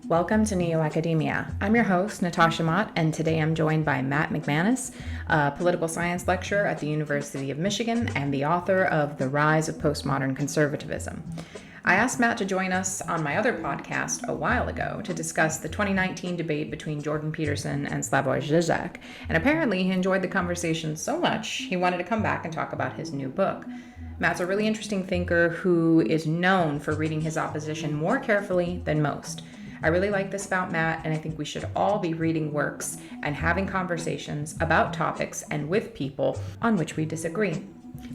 Welcome to Neo Academia. I'm your host, Natasha Mott, and today I'm joined by Matt McManus, a political science lecturer at the University of Michigan and the author of The Rise of Post-Modern Conservatism. I asked Matt to join us on my other podcast a while ago to discuss the 2019 debate between Jordan Peterson and Slavoj Žižek, and apparently he enjoyed the conversation so much he wanted to come back and talk about his new book. Matt's a really interesting thinker who is known for reading his opposition more carefully than most. I really like this about Matt, and I think we should all be reading works and having conversations about topics and with people on which we disagree.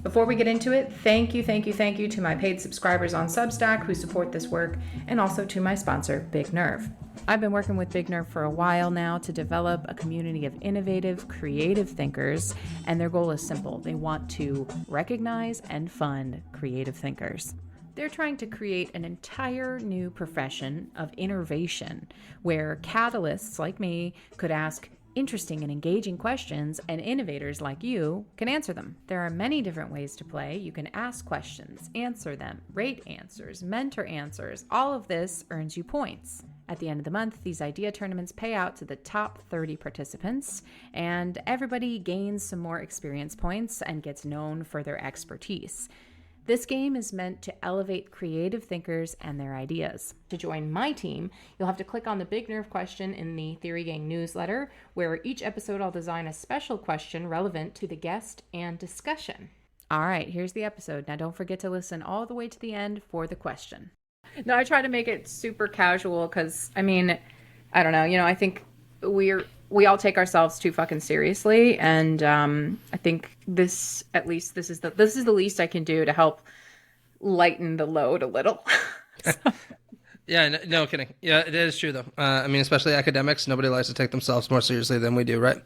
Before we get into it, thank you to my paid subscribers on Substack who support this work, and also to my sponsor, Big Nerve. I've been working with Big Nerve for a while now to develop a community of innovative, creative thinkers, and their goal is simple. They want to recognize and fund creative thinkers. They're trying to create an entire new profession of innovation where catalysts like me could ask interesting and engaging questions, and innovators like you can answer them. There are many different ways to play. You can ask questions, answer them, rate answers, mentor answers. All of this earns you points. At the end of the month, these idea tournaments pay out to the top 30 participants, and everybody gains some more experience points and gets known for their expertise. This game is meant to elevate creative thinkers and their ideas. To join my team, you'll have to click on the Big Nerve question in the Theory Gang newsletter, where each episode I'll design a special question relevant to the guest and discussion. All right, here's the episode. Now don't forget to listen all the way to the end for the question. No, I try to make it super casual because, I don't know, I think we all take ourselves too fucking seriously, and I think this is the least I can do to help lighten the load a little. So. Yeah, no kidding. Yeah, it is true though. Especially academics, nobody likes to take themselves more seriously than we do, right?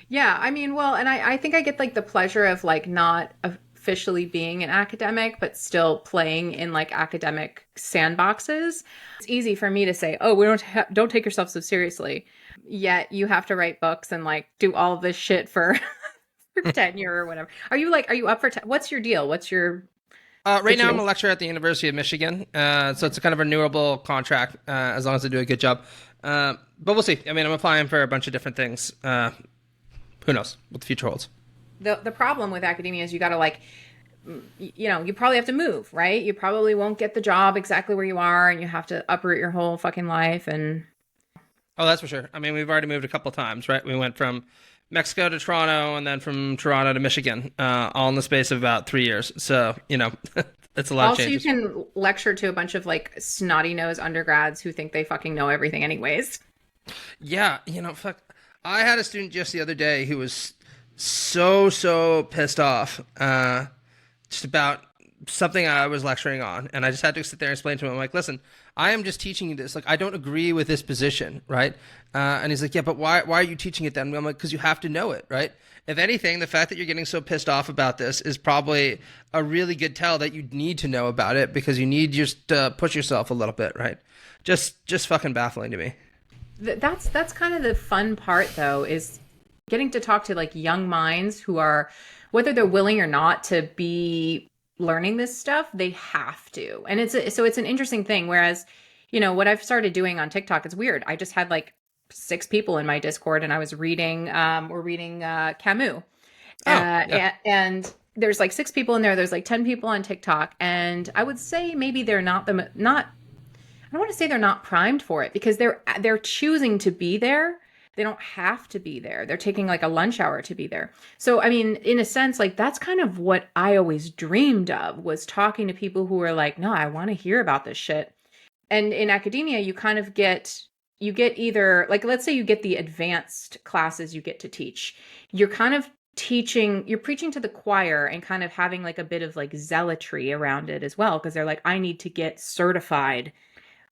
Yeah, and I think I get like the pleasure of like not officially being an academic, but still playing in like academic sandboxes. It's easy for me to say, "Oh, we don't take yourself so seriously." Yet you have to write books and like do all of this shit for tenure or whatever. Are you up for? What's your deal? What's your right now I'm a lecturer at the University of Michigan, so it's a kind of a renewable contract as long as I do a good job. But we'll see. I'm applying for a bunch of different things. Who knows what the future holds? The problem with academia is you got to like, you probably have to move, right? You probably won't get the job exactly where you are, and you have to uproot your whole fucking life. And oh, that's for sure. We've already moved a couple of times, right? We went from Mexico to Toronto, and then from Toronto to Michigan, all in the space of about 3 years. So, it's a lot of changes. Also, you can lecture to a bunch of like snotty nose undergrads who think they fucking know everything anyways. Yeah, fuck. I had a student just the other day who was so pissed off just about something I was lecturing on, and I just had to sit there and explain to him. I'm like, listen, I am just teaching you this. Like, I don't agree with this position, right? And he's like, yeah, but why are you teaching it then? I'm like, because you have to know it, right? If anything, the fact that you're getting so pissed off about this is probably a really good tell that you need to know about it, because you need just to push yourself a little bit, right? Just fucking baffling to me. That's kind of the fun part, though, is getting to talk to like young minds who are, whether they're willing or not to be learning this stuff, they have to. And it's an interesting thing. Whereas, what I've started doing on TikTok, it's weird. I just had like 6 people in my Discord, and I was reading, we're reading Camus. Yeah. And there's like 6 people in there. There's like 10 people on TikTok. And I would say maybe they're I don't want to say they're not primed for it, because they're choosing to be there. They don't have to be there. They're taking like a lunch hour to be there. So, in a sense, like that's kind of what I always dreamed of, was talking to people who are like, no, I want to hear about this shit. And in academia, you kind of get either like, let's say you get the advanced classes you get to teach. You're kind of you're preaching to the choir and kind of having like a bit of like zealotry around it as well. Because they're like, I need to get certified.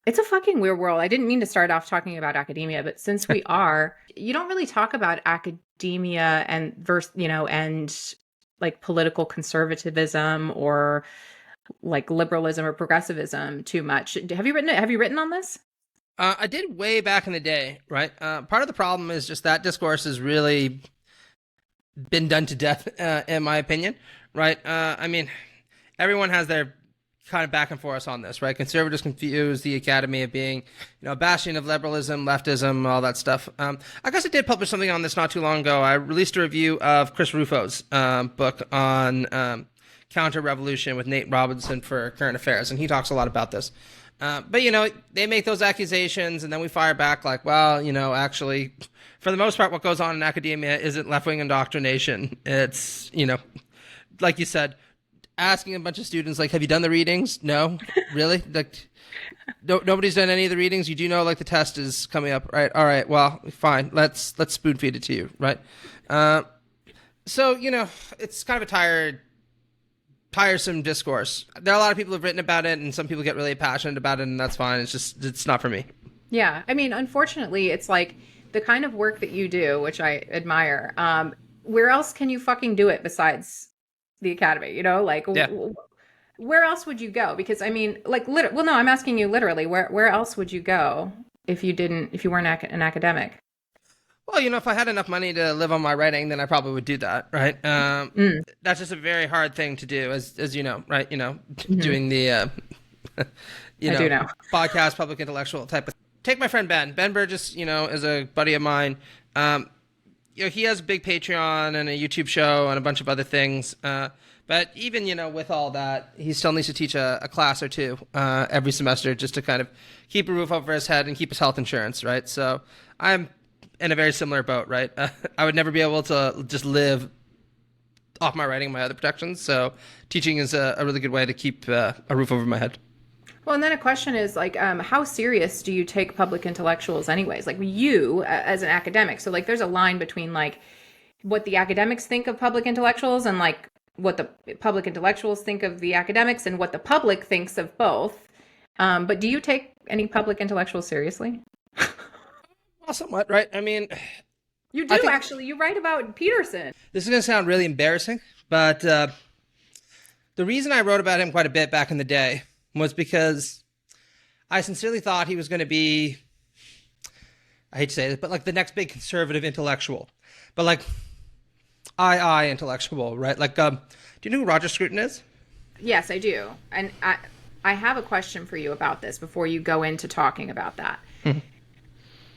It's a fucking weird world. I didn't mean to start off talking about academia, but since we are, you don't really talk about academia and and like political conservatism or like liberalism or progressivism too much. Have you written on this? I did way back in the day, right? Part of the problem is just that discourse has really been done to death, in my opinion, right? Everyone has their kind of back and forth on this, right? Conservatives confuse the academy of being, a bastion of liberalism, leftism, all that stuff. I guess I did publish something on this not too long ago. I released a review of Chris Rufo's book on counter-revolution with Nate Robinson for Current Affairs, and he talks a lot about this. But, they make those accusations, and then we fire back like, well, actually, for the most part, what goes on in academia isn't left-wing indoctrination. It's, like you said, asking a bunch of students, like, have you done the readings? No? Really? Like, nobody's done any of the readings? You do know, like, the test is coming up, right? All right, well, fine. Let's spoon feed it to you, right? So, it's kind of a tiresome discourse. There are a lot of people who've written about it, and some people get really passionate about it, and that's fine. It's not for me. Yeah. I mean, unfortunately, it's like the kind of work that you do, which I admire. Where else can you fucking do it besides the academy? Where else would you go? Because I mean, like, well, no, I'm asking you literally, where else would you go if you weren't an academic? Well, if I had enough money to live on my writing, then I probably would do that, right? That's just a very hard thing to do, as you know, right? Doing the, I do know. Podcast, public intellectual type of. Take my friend Ben. Ben Burgess, is a buddy of mine. He has a big Patreon and a YouTube show and a bunch of other things. But even, with all that, he still needs to teach a class or two every semester just to kind of keep a roof over his head and keep his health insurance, right? So I'm in a very similar boat, right? I would never be able to just live off my writing and my other protections. So teaching is a really good way to keep a roof over my head. Well, and then a question is like, how serious do you take public intellectuals anyways? Like you as an academic. So like there's a line between like what the academics think of public intellectuals and like what the public intellectuals think of the academics and what the public thinks of both. But do you take any public intellectuals seriously? Well, somewhat, right? I mean, you do actually. You write about Peterson. This is going to sound really embarrassing, but the reason I wrote about him quite a bit back in the day was because I sincerely thought he was going to be, I hate to say this, but like the next big conservative intellectual, but like I intellectual, right? Like, do you know who Roger Scruton is? Yes, I do. And I have a question for you about this before you go into talking about that.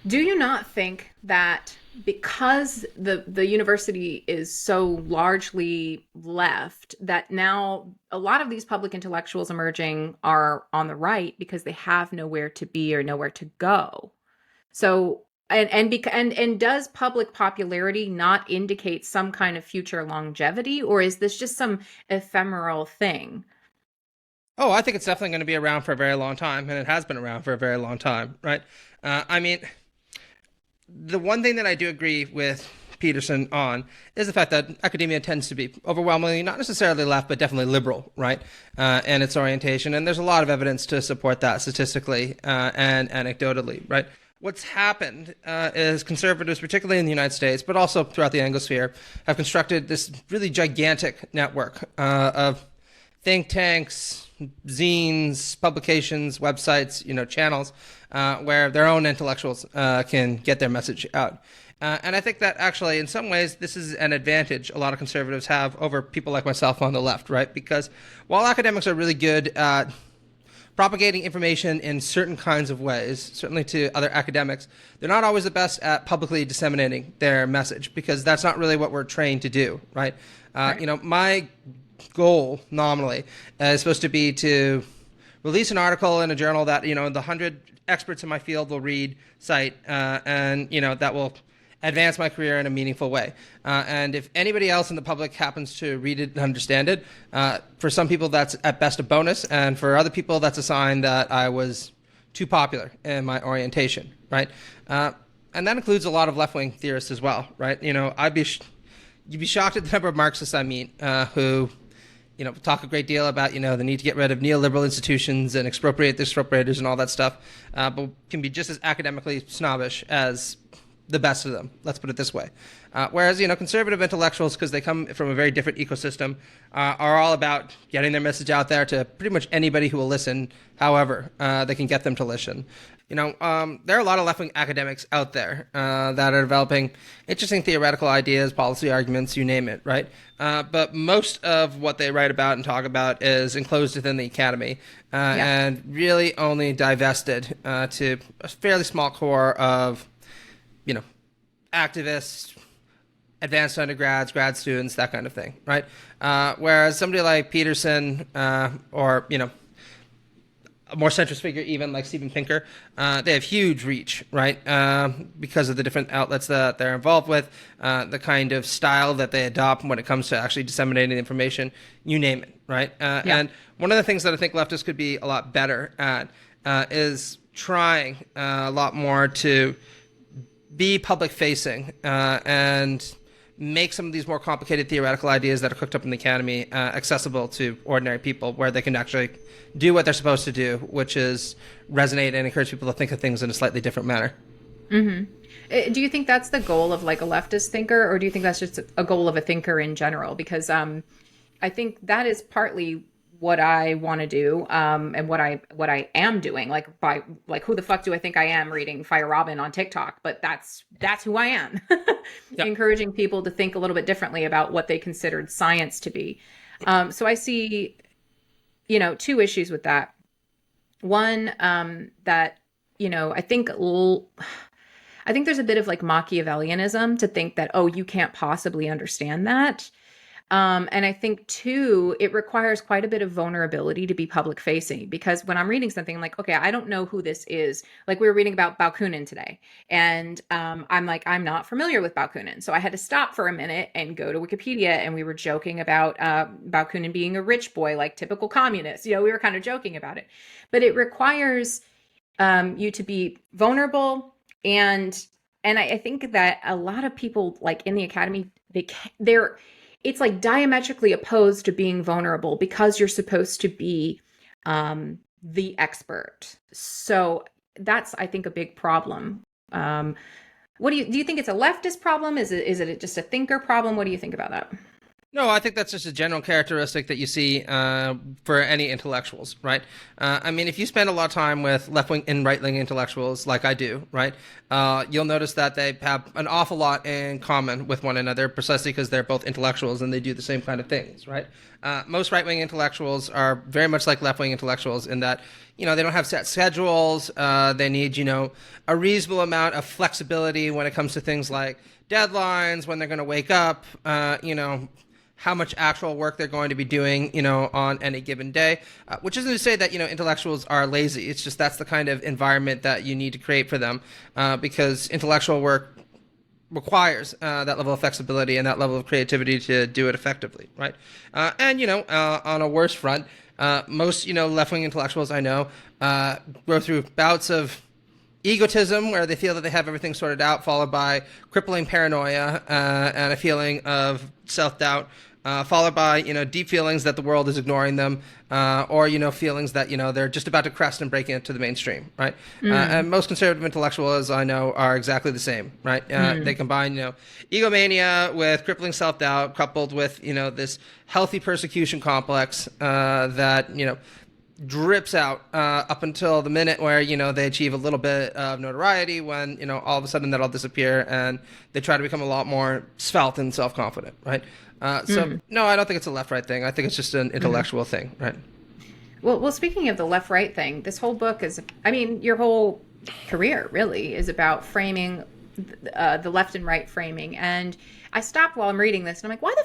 Do you not think that because the university is so largely left, that now a lot of these public intellectuals emerging are on the right because they have nowhere to be or nowhere to go? So and does public popularity not indicate some kind of future longevity, or is this just some ephemeral thing? Oh, I think it's definitely going to be around for a very long time, and it has been around for a very long time, right? I mean, the one thing that I do agree with Peterson on is the fact that academia tends to be overwhelmingly, not necessarily left, but definitely liberal, right? And its orientation. And there's a lot of evidence to support that statistically and anecdotally, right? What's happened is conservatives, particularly in the United States, but also throughout the Anglosphere, have constructed this really gigantic network of think tanks, zines, publications, websites, channels, where their own intellectuals can get their message out. And I think that actually, in some ways, this is an advantage a lot of conservatives have over people like myself on the left, right? Because while academics are really good at propagating information in certain kinds of ways, certainly to other academics, they're not always the best at publicly disseminating their message, because that's not really what we're trained to do, right? Right. My goal nominally is supposed to be to release an article in a journal that the 100 experts in my field will read, cite, and that will advance my career in a meaningful way. And if anybody else in the public happens to read it and understand it, for some people that's at best a bonus, and for other people that's a sign that I was too popular in my orientation, right? And that includes a lot of left-wing theorists as well, right? You'd be shocked at the number of Marxists I meet who talk a great deal about, the need to get rid of neoliberal institutions and expropriate the expropriators and all that stuff, but can be just as academically snobbish as the best of them. Let's put it this way. Whereas, conservative intellectuals, because they come from a very different ecosystem, are all about getting their message out there to pretty much anybody who will listen, however they can get them to listen. There are a lot of left-wing academics out there that are developing interesting theoretical ideas, policy arguments, you name it, right? But most of what they write about and talk about is enclosed within the academy and really only divested to a fairly small core of, activists, advanced undergrads, grad students, that kind of thing, right? Whereas somebody like Peterson or, a more centrist figure even like Steven Pinker, they have huge reach, right? Because of the different outlets that they're involved with, the kind of style that they adopt when it comes to actually disseminating information, you name it, right? And one of the things that I think leftists could be a lot better at is trying a lot more to be public facing and make some of these more complicated theoretical ideas that are cooked up in the academy accessible to ordinary people, where they can actually do what they're supposed to do, which is resonate and encourage people to think of things in a slightly different manner. Mm-hmm. Do you think that's the goal of like a leftist thinker, or do you think that's just a goal of a thinker in general? Because I think that is partly what I want to do, and what I am doing. Who the fuck do I think I am reading Fire Robin on TikTok? But that's who I am. Encouraging people to think a little bit differently about what they considered science to be. So I see, two issues with that. One, that, I think there's a bit of like Machiavellianism to think that, oh, you can't possibly understand that. And I think, too, it requires quite a bit of vulnerability to be public facing, because when I'm reading something, I'm like, okay, I don't know who this is. Like we were reading about Bakunin today, and I'm like, I'm not familiar with Bakunin. So I had to stop for a minute and go to Wikipedia, and we were joking about Bakunin being a rich boy, like typical communists. We were kind of joking about it. But it requires you to be vulnerable. And I think that a lot of people like in the academy, it's like diametrically opposed to being vulnerable, because you're supposed to be the expert. So that's, I think, a big problem. What do you think it's a leftist problem? Is it just a thinker problem? What do you think about that? No, I think that's just a general characteristic that you see for any intellectuals, right? If you spend a lot of time with left-wing and right-wing intellectuals, like I do, right, you'll notice that they have an awful lot in common with one another, precisely because they're both intellectuals and they do the same kind of things, right? Most right-wing intellectuals are very much like left-wing intellectuals in that, they don't have set schedules. They need, a reasonable amount of flexibility when it comes to things like deadlines, when they're going to wake up, how much actual work they're going to be doing, on any given day, which isn't to say that, intellectuals are lazy. It's just that's the kind of environment that you need to create for them, because intellectual work requires that level of flexibility and that level of creativity to do it effectively, right? On a worse front, most, left-wing intellectuals I know go through bouts of egotism, where they feel that they have everything sorted out, followed by crippling paranoia and a feeling of self-doubt, followed by deep feelings that the world is ignoring them, or feelings that they're just about to crest and break into the mainstream, right? And most conservative intellectuals I know are exactly the same, right? They combine egomania with crippling self-doubt, coupled with this healthy persecution complex that drips out up until the minute where they achieve a little bit of notoriety, when all of a sudden that'll disappear and they try to become a lot more svelte and self-confident, right? So no, I don't think it's a left-right thing. I think it's just an intellectual thing, right? Well, speaking of the left-right thing, this whole book is, your whole career really is about framing the left and right framing. And I stopped while I'm reading this and I'm like, why the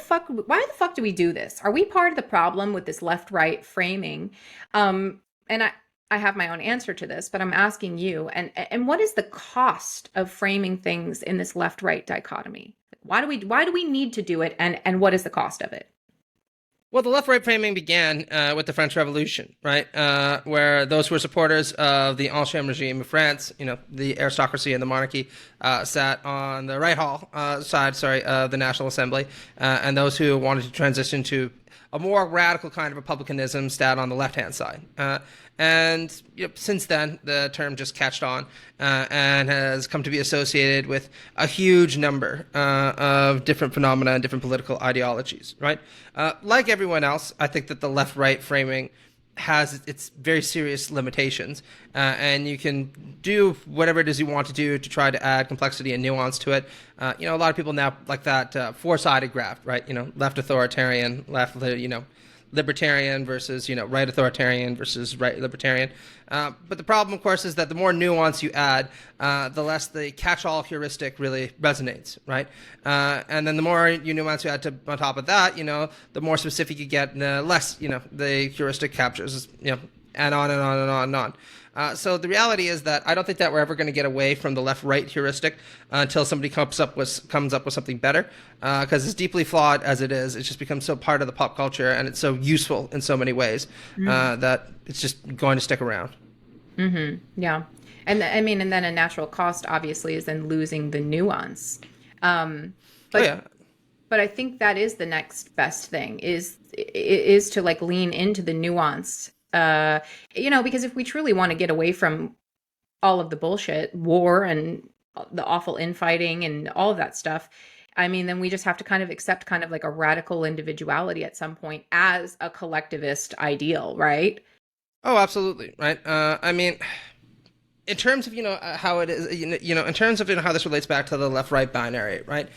fuck do we do this? Are we part of the problem with this left-right framing? And I have my own answer to this, but I'm asking you, and what is the cost of framing things in this left-right dichotomy? Why do we need to do it, and what is the cost of it? Well, the left-right framing began with the French Revolution, right? Where those who were supporters of the Ancien regime of France, the aristocracy and the monarchy, sat on the right side of the National Assembly, and those who wanted to transition to a more radical kind of republicanism sat on the left-hand side. And since then, the term just catched on and has come to be associated with a huge number of different phenomena and different political ideologies, right? Like everyone else, I think that the left-right framing has its very serious limitations, and you can do whatever it is you want to do to try to add complexity and nuance to it. A lot of people now like that four-sided graph, right? Left authoritarian, left, libertarian versus, right authoritarian versus right libertarian. But the problem, of course, is that the more nuance you add, the less the catch-all heuristic really resonates, right? And then the more nuance you add on top of that, the more specific you get, and the less, the heuristic captures, and on and on and on and on. So the reality is that I don't think that we're ever going to get away from the left-right heuristic until somebody comes up with something better, because as deeply flawed as it is, it's just become so part of the pop culture, and it's so useful in so many ways that it's just going to stick around. Mm-hmm. Yeah. And and then a natural cost, obviously, is then losing the nuance. But I think that is the next best thing is to like lean into the nuance. Because if we truly want to get away from all of the bullshit, war and the awful infighting and all of that stuff, then we just have to kind of accept kind of like a radical individuality at some point as a collectivist ideal, right? Oh, absolutely. Right. In terms of, how it is, in terms of, how this relates back to the left-right binary, right?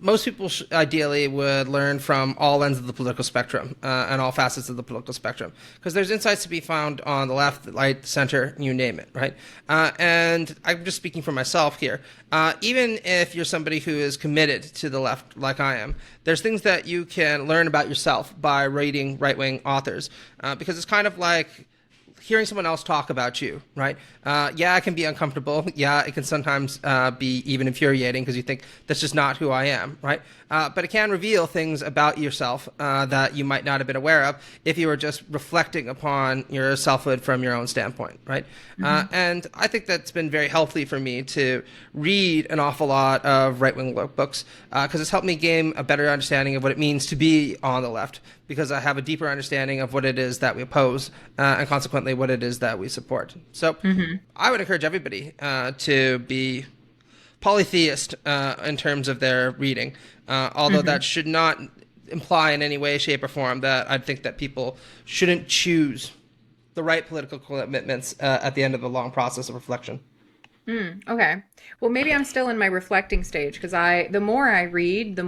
Most people ideally would learn from all ends of the political spectrum and all facets of the political spectrum, because there's insights to be found on the left, the right, the center, you name it, right? And I'm just speaking for myself here. Even if you're somebody who is committed to the left, like I am, there's things that you can learn about yourself by reading right-wing authors, because it's kind of like hearing someone else talk about you, right? It can be uncomfortable. Yeah, it can sometimes be even infuriating because you think that's just not who I am, right? But it can reveal things about yourself that you might not have been aware of if you were just reflecting upon your selfhood from your own standpoint, right? Mm-hmm. And I think that's been very healthy for me to read an awful lot of right-wing books because it's helped me gain a better understanding of what it means to be on the left, because I have a deeper understanding of what it is that we oppose and consequently what it is that we support. So I would encourage everybody to be polytheist in terms of their reading, although that should not imply in any way, shape, or form that I think that people shouldn't choose the right political commitments at the end of the long process of reflection. Okay. Well, maybe I'm still in my reflecting stage, because the more I read,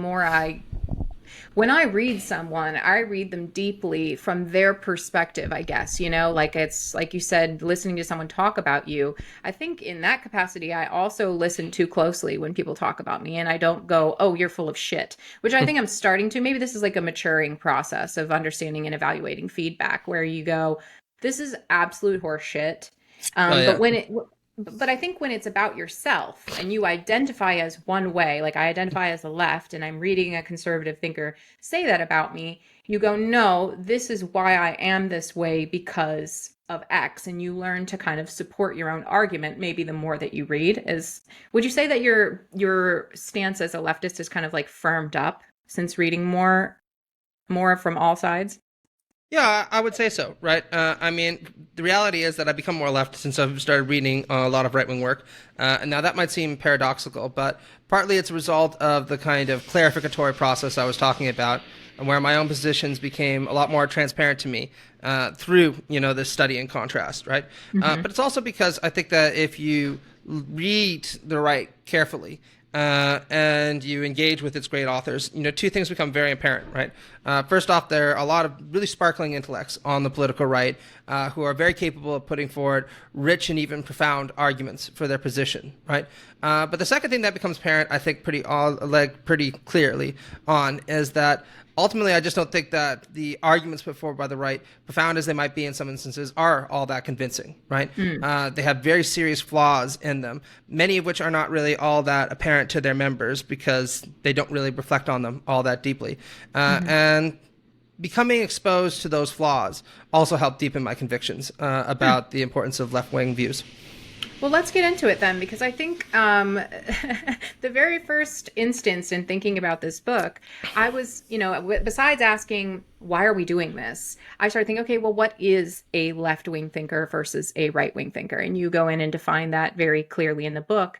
when I read someone, I read them deeply from their perspective, I guess, like it's like you said, listening to someone talk about you. I think in that capacity, I also listen too closely when people talk about me, and I don't go, oh, you're full of shit, which I think I'm starting to. Maybe this is like a maturing process of understanding and evaluating feedback where you go, this is absolute horse shit. But I think when it's about yourself and you identify as one way, like I identify as the left and I'm reading a conservative thinker say that about me, you go, no, this is why I am this way because of X. And you learn to kind of support your own argument, maybe the more that you read. Would you say that your stance as a leftist is kind of like firmed up since reading more from all sides? Yeah, I would say so, right? The reality is that I've become more left since I've started reading a lot of right-wing work. And now that might seem paradoxical, but partly it's a result of the kind of clarificatory process I was talking about, and where my own positions became a lot more transparent to me through, this study and contrast, right? But it's also because I think that if you read the right carefully, and you engage with its great authors, two things become very apparent, right? First off, there are a lot of really sparkling intellects on the political right who are very capable of putting forward rich and even profound arguments for their position, right? But the second thing that becomes apparent, I think, pretty clearly on is that ultimately, I just don't think that the arguments put forward by the right, profound as they might be in some instances, are all that convincing, right? They have very serious flaws in them, many of which are not really all that apparent to their members because they don't really reflect on them all that deeply. And becoming exposed to those flaws also helped deepen my convictions about the importance of left-wing views. Well, let's get into it then, because I think the very first instance in thinking about this book, I was, besides asking, why are we doing this? I started thinking, okay, well, what is a left-wing thinker versus a right-wing thinker? And you go in and define that very clearly in the book.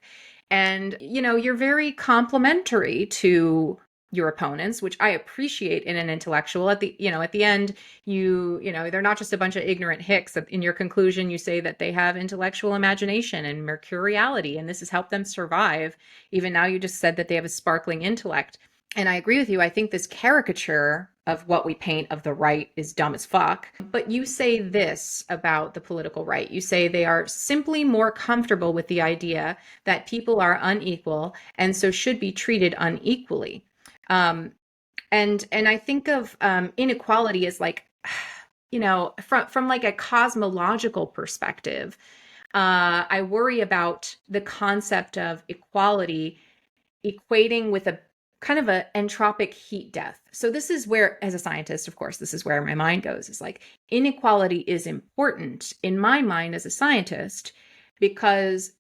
And, you're very complimentary to your opponents, which I appreciate in an intellectual. At the end, they're not just a bunch of ignorant hicks. In your conclusion, you say that they have intellectual imagination and mercuriality, and this has helped them survive. Even now, you just said that they have a sparkling intellect. And I agree with you. I think this caricature of what we paint of the right is dumb as fuck. But you say this about the political right. You say they are simply more comfortable with the idea that people are unequal and so should be treated unequally. And I think of inequality as like, from like a cosmological perspective. I worry about the concept of equality equating with a kind of a entropic heat death. So this is where, as a scientist, of course, this is where my mind goes. It's like inequality is important in my mind as a scientist because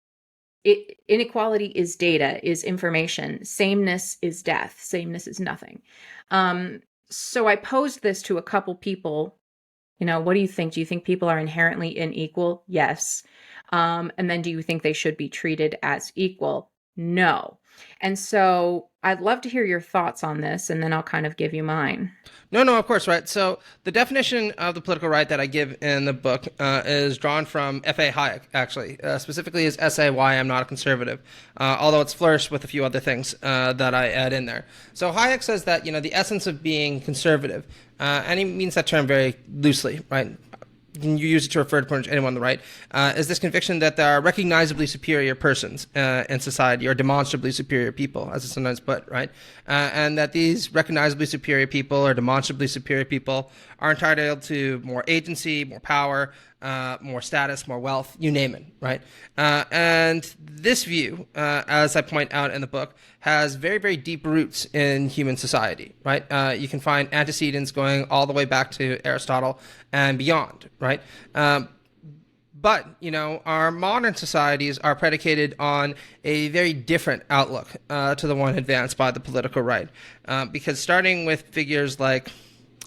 inequality is data, is information. Sameness is death. Sameness is nothing. So I posed this to a couple people. What do you think? Do you think people are inherently unequal? Yes. And then do you think they should be treated as equal? No. And so I'd love to hear your thoughts on this, and then I'll kind of give you mine. No, of course, right. So the definition of the political right that I give in the book is drawn from F.A. Hayek, actually, specifically his essay, Why I'm Not a Conservative, although it's flourished with a few other things that I add in there. So Hayek says that, the essence of being conservative, and he means that term very loosely, right? You use it to refer to pretty much anyone on the right, is this conviction that there are recognizably superior persons in society, or demonstrably superior people, as it's sometimes put, right? And that these recognizably superior people or demonstrably superior people are entitled to more agency, more power, more status, more wealth, you name it, right? And this view, as I point out in the book, has very, very deep roots in human society, right? You can find antecedents going all the way back to Aristotle and beyond, right? But, our modern societies are predicated on a very different outlook to the one advanced by the political right. Because starting with figures like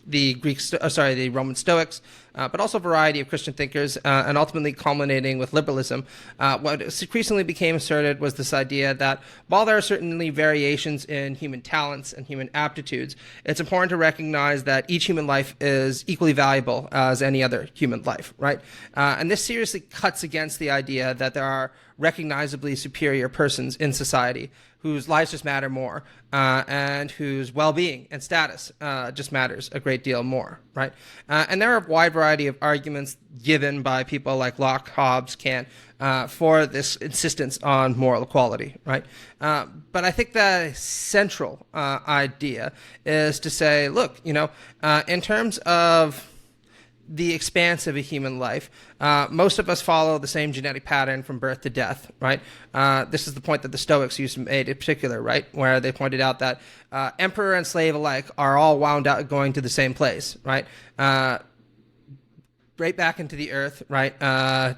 the Roman Stoics, but also a variety of Christian thinkers, and ultimately culminating with liberalism, what increasingly became asserted was this idea that while there are certainly variations in human talents and human aptitudes, it's important to recognize that each human life is equally valuable as any other human life, right? And this seriously cuts against the idea that there are recognizably superior persons in society whose lives just matter more, and whose well-being and status just matters a great deal more, right? And there are a wide variety of arguments given by people like Locke, Hobbes, Kant, for this insistence on moral equality, right? But I think the central idea is to say, look, in terms of the expanse of a human life, most of us follow the same genetic pattern from birth to death, right? This is the point that the Stoics used to make in particular, right? Where they pointed out that emperor and slave alike are all wound out going to the same place, right? Right back into the earth, right?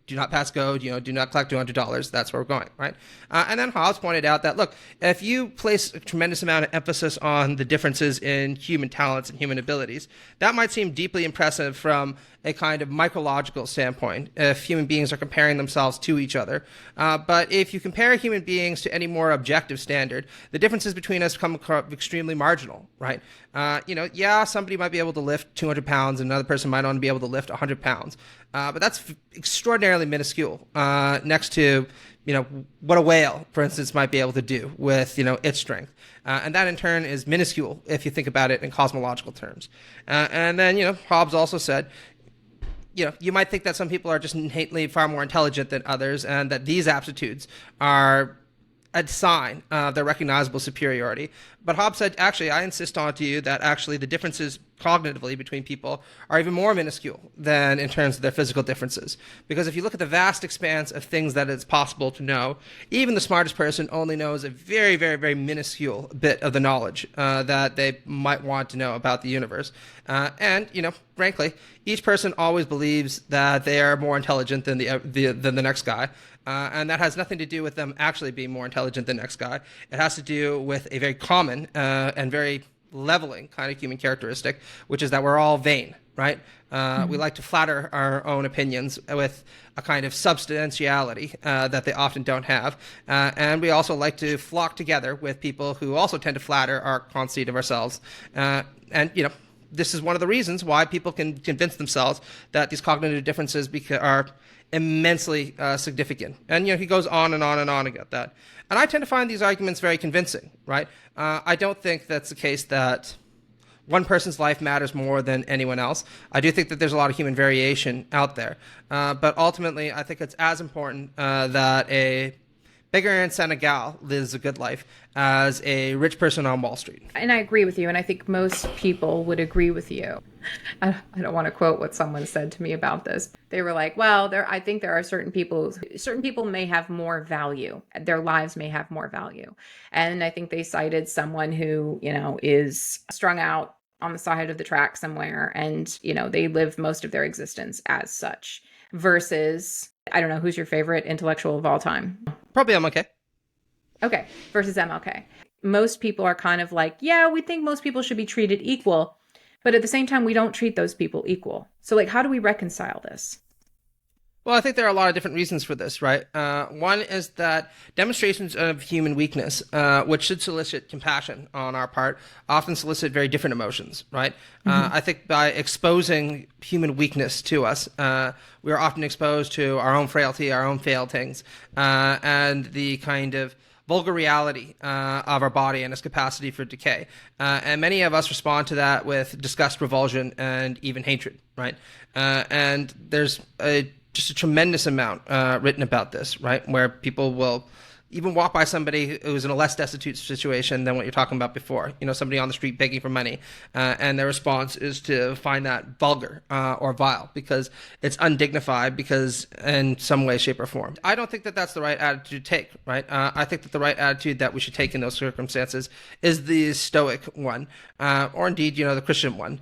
Do not pass go, do not collect $200. That's where we're going, right? And then Hobbes pointed out that, look, if you place a tremendous amount of emphasis on the differences in human talents and human abilities, that might seem deeply impressive from a kind of micrological standpoint if human beings are comparing themselves to each other. But if you compare human beings to any more objective standard, the differences between us become extremely marginal, right? Somebody might be able to lift 200 pounds and another person might only be able to lift 100 pounds. But that's extraordinarily minuscule next to, what a whale, for instance, might be able to do with, its strength. And that in turn is minuscule if you think about it in cosmological terms. And then, Hobbes also said, you might think that some people are just innately far more intelligent than others and that these aptitudes are a sign of their recognizable superiority. But Hobbes said, actually, I insist on to you that actually the differences cognitively between people are even more minuscule than in terms of their physical differences. Because if you look at the vast expanse of things that it's possible to know, even the smartest person only knows a very, very, very minuscule bit of the knowledge that they might want to know about the universe. And, frankly, each person always believes that they are more intelligent than the next guy. And that has nothing to do with them actually being more intelligent than the next guy. It has to do with a very common and very leveling kind of human characteristic, which is that we're all vain, right? We like to flatter our own opinions with a kind of substantiality that they often don't have. And we also like to flock together with people who also tend to flatter our conceit of ourselves. This is one of the reasons why people can convince themselves that these cognitive differences are immensely significant. And, he goes on and on and on about that. And I tend to find these arguments very convincing, right? I don't think that's the case that one person's life matters more than anyone else. I do think that there's a lot of human variation out there. But ultimately, I think it's as important that a beggar in Senegal lives a good life as a rich person on Wall Street. And I agree with you, and I think most people would agree with you. I don't want to quote what someone said to me about this. They were like, well, I think there are certain people may have more value. Their lives may have more value. And I think they cited someone who, is strung out on the side of the track somewhere, and, they live most of their existence as such, versus, I don't know, who's your favorite intellectual of all time? Probably MLK. Okay, versus MLK. Most people are kind of like, yeah, we think most people should be treated equal, but at the same time, we don't treat those people equal. So, how do we reconcile this? Well, I think there are a lot of different reasons for this, right? One is that demonstrations of human weakness, which should solicit compassion on our part, often solicit very different emotions, right? I think by exposing human weakness to us, we are often exposed to our own frailty, our own failings, and the kind of vulgar reality of our body and its capacity for decay. And many of us respond to that with disgust, revulsion, and even hatred, right? And there's just a tremendous amount written about this, right? Where people will even walk by somebody who's in a less destitute situation than what you're talking about before. Somebody on the street begging for money, and their response is to find that vulgar or vile because it's undignified because in some way, shape, or form. I don't think that that's the right attitude to take, right? I think that the right attitude that we should take in those circumstances is the Stoic one, or indeed, the Christian one,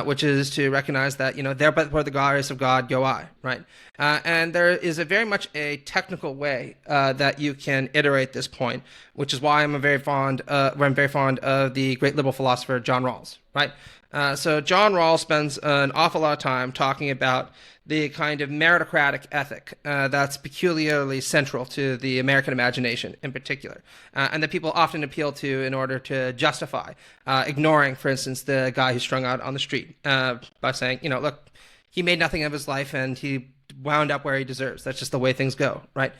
which is to recognize that, there but for the grace of God go I, right? And there is very much a technical way that you can iterate this point, which is why I'm very fond of the great liberal philosopher John Rawls, right? So John Rawls spends an awful lot of time talking about the kind of meritocratic ethic that's peculiarly central to the American imagination in particular, and that people often appeal to in order to justify ignoring, for instance, the guy who's strung out on the street by saying, look, he made nothing of his life and he wound up where he deserves. That's just the way things go, right?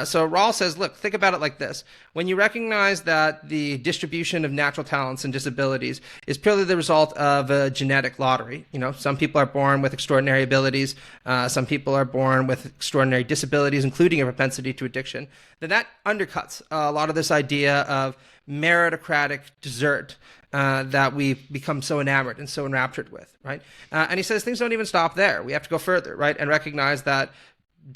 So Rawls says, look, think about it like this. When you recognize that the distribution of natural talents and disabilities is purely the result of a genetic lottery, some people are born with extraordinary abilities, some people are born with extraordinary disabilities, including a propensity to addiction, then that undercuts a lot of this idea of meritocratic desert that we've become so enamored and so enraptured with, right? And he says things don't even stop there. We have to go further, right? And recognize that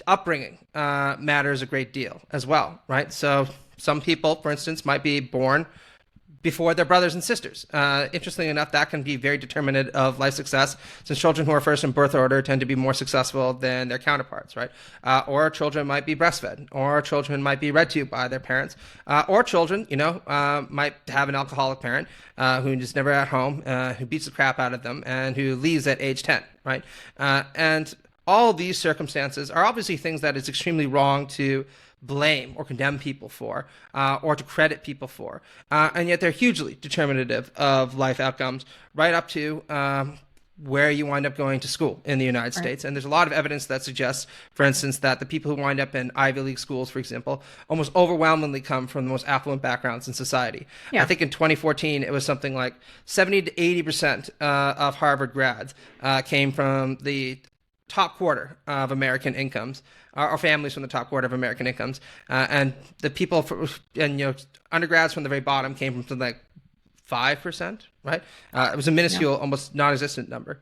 upbringing matters a great deal as well, right? So some people, for instance, might be born before their brothers and sisters. Interestingly enough, that can be very determinant of life success, since children who are first in birth order tend to be more successful than their counterparts, right? Or children might be breastfed, or children might be read to by their parents, or children, might have an alcoholic parent who is never at home, who beats the crap out of them, and who leaves at age 10, right? And all of these circumstances are obviously things that it's extremely wrong to blame or condemn people for, or to credit people for. And yet they're hugely determinative of life outcomes, right up to where you wind up going to school in the United States. And there's a lot of evidence that suggests, for instance, that the people who wind up in Ivy League schools, for example, almost overwhelmingly come from the most affluent backgrounds in society. Yeah. I think in 2014, it was something like 70 to 80% of Harvard grads came from the top quarter of American incomes, or families from the top quarter of American incomes, and the people undergrads from the very bottom came from something like 5%, right? It was a minuscule, almost non-existent number.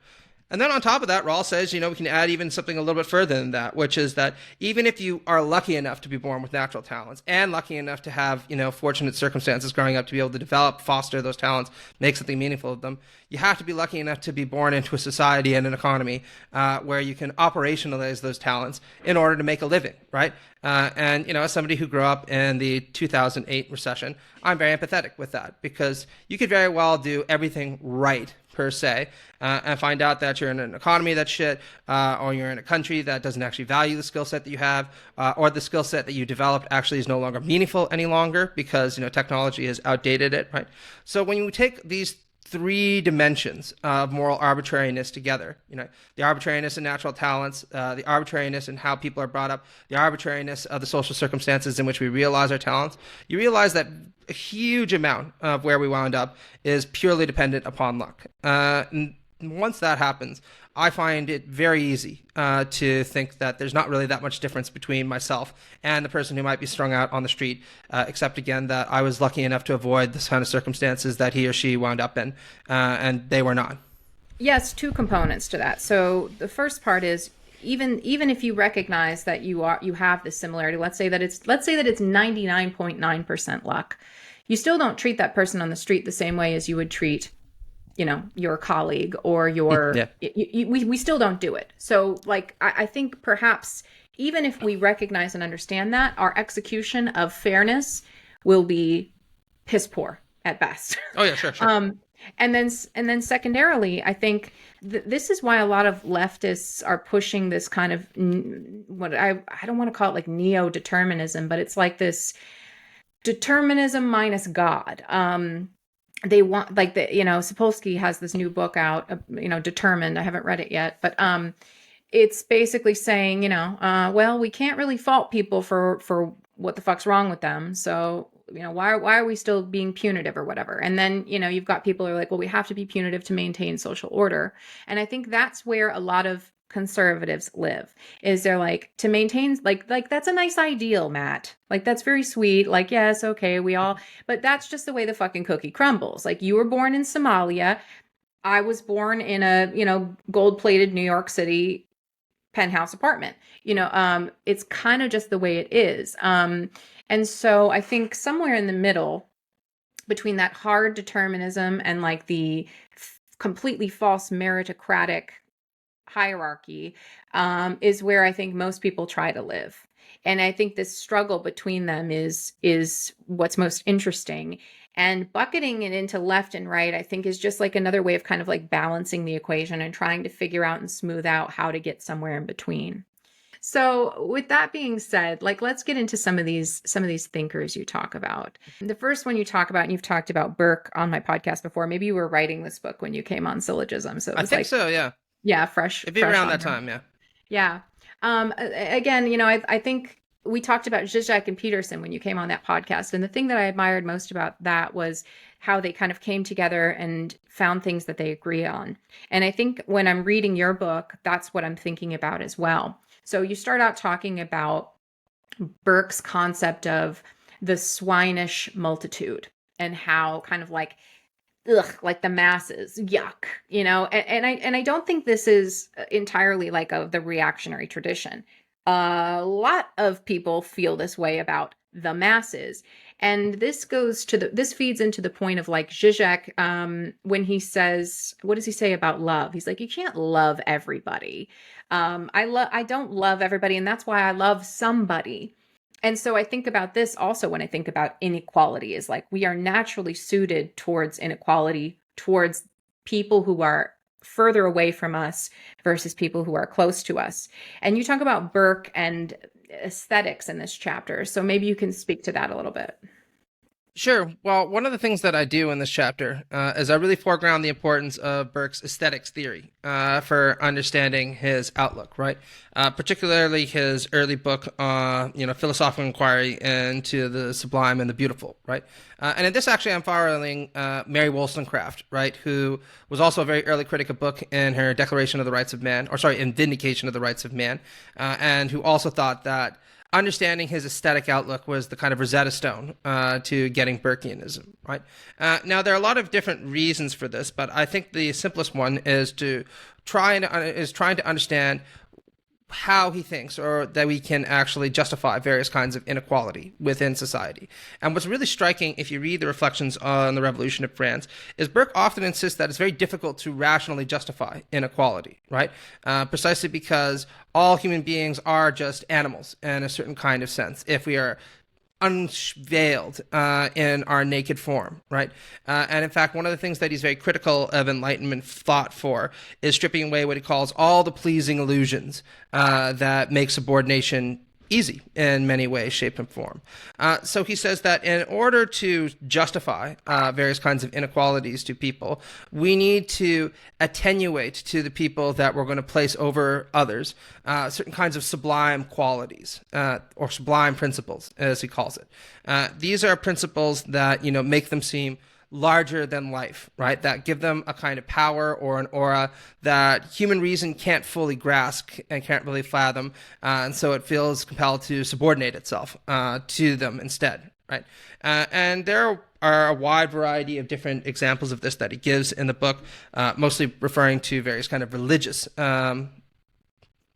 And then on top of that, Rawls says, we can add even something a little bit further than that, which is that even if you are lucky enough to be born with natural talents and lucky enough to have, fortunate circumstances growing up to be able to develop, foster those talents, make something meaningful of them, you have to be lucky enough to be born into a society and an economy where you can operationalize those talents in order to make a living, right? And as somebody who grew up in the 2008 recession, I'm very empathetic with that, because you could very well do everything right per se, and find out that you're in an economy that's shit, or you're in a country that doesn't actually value the skill set that you have, or the skill set that you developed actually is no longer meaningful any longer because technology has outdated it, right? So when you take these three dimensions of moral arbitrariness together, the arbitrariness in natural talents, the arbitrariness in how people are brought up, the arbitrariness of the social circumstances in which we realize our talents, you realize that a huge amount of where we wound up is purely dependent upon luck. And once that happens, I find it very easy to think that there's not really that much difference between myself and the person who might be strung out on the street, except again that I was lucky enough to avoid this kind of circumstances that he or she wound up in, and they were not. Yes, two components to that. So the first part is even if you recognize that you have this similarity, let's say that it's 99.9% luck, you still don't treat that person on the street the same way as you would treat your colleague or your, we still don't do it. So I think perhaps even if we recognize and understand that, our execution of fairness will be piss poor at best. Oh yeah, sure. And then secondarily, I think this is why a lot of leftists are pushing this kind of what I don't want to call it like neo-determinism, but it's like this determinism minus God. They want Sapolsky has this new book out, Determined. I haven't read it yet, but it's basically saying, well, we can't really fault people for what the fuck's wrong with them. So, why are we still being punitive or whatever? And then, you've got people who are like, well, we have to be punitive to maintain social order. And I think that's where a lot of conservatives live, is they're like, to maintain, like that's a nice ideal, Matt. Like, that's very sweet. Like, yes, okay, but that's just the way the fucking cookie crumbles. Like, you were born in Somalia. I was born in a, gold-plated New York City penthouse apartment. It's kind of just the way it is. And so I think somewhere in the middle between that hard determinism and like the completely false meritocratic hierarchy is where I think most people try to live. And I think this struggle between them is what's most interesting. And bucketing it into left and right, I think, is just like another way of kind of like balancing the equation and trying to figure out and smooth out how to get somewhere in between. So with that being said, like, let's get into some of these thinkers you talk about. The first one you talk about, and you've talked about Burke on my podcast before. Maybe you were writing this book when you came on Syllogism. So it was I think so, yeah. Yeah, fresh. It'd be around that time, yeah. Yeah. Again, I think we talked about Zizek and Peterson when you came on that podcast. And the thing that I admired most about that was how they kind of came together and found things that they agree on. And I think when I'm reading your book, that's what I'm thinking about as well. So you start out talking about Burke's concept of the swinish multitude and how kind of like, like the masses, yuck, and I don't think this is entirely like of the reactionary tradition. A lot of people feel this way about the masses. And this feeds into the point of like Zizek, when he says, what does he say about love? He's like, you can't love everybody. I don't love everybody. And that's why I love somebody. And so I think about this also when I think about inequality, is like we are naturally suited towards inequality, towards people who are further away from us versus people who are close to us. And you talk about Burke and aesthetics in this chapter. So maybe you can speak to that a little bit. Sure. Well, one of the things that I do in this chapter is I really foreground the importance of Burke's aesthetics theory for understanding his outlook, right? Particularly his early book, Philosophical Inquiry into the Sublime and the Beautiful, right? And in this, actually, I'm following Mary Wollstonecraft, right, who was also a very early critic of book in her Declaration of the Rights of Man, in Vindication of the Rights of Man, and who also thought that understanding his aesthetic outlook was the kind of Rosetta Stone to getting Burkeanism, right? Now, there are a lot of different reasons for this, but I think the simplest one is trying to understand how he thinks, or that we can actually justify various kinds of inequality within society. And what's really striking, if you read the reflections on the Revolution of France, is Burke often insists that it's very difficult to rationally justify inequality, right? Precisely because all human beings are just animals in a certain kind of sense. If we are unveiled in our naked form, right? And in fact, one of the things that he's very critical of Enlightenment thought for is stripping away what he calls all the pleasing illusions that make subordination easy in many ways, shape, and form. So he says that in order to justify various kinds of inequalities to people, we need to attenuate to the people that we're going to place over others certain kinds of sublime qualities, or sublime principles, as he calls it. These are principles that, make them seem larger than life, right? That give them a kind of power or an aura that human reason can't fully grasp and can't really fathom, and so it feels compelled to subordinate itself to them instead, right? And there are a wide variety of different examples of this that he gives in the book, mostly referring to various kind of religious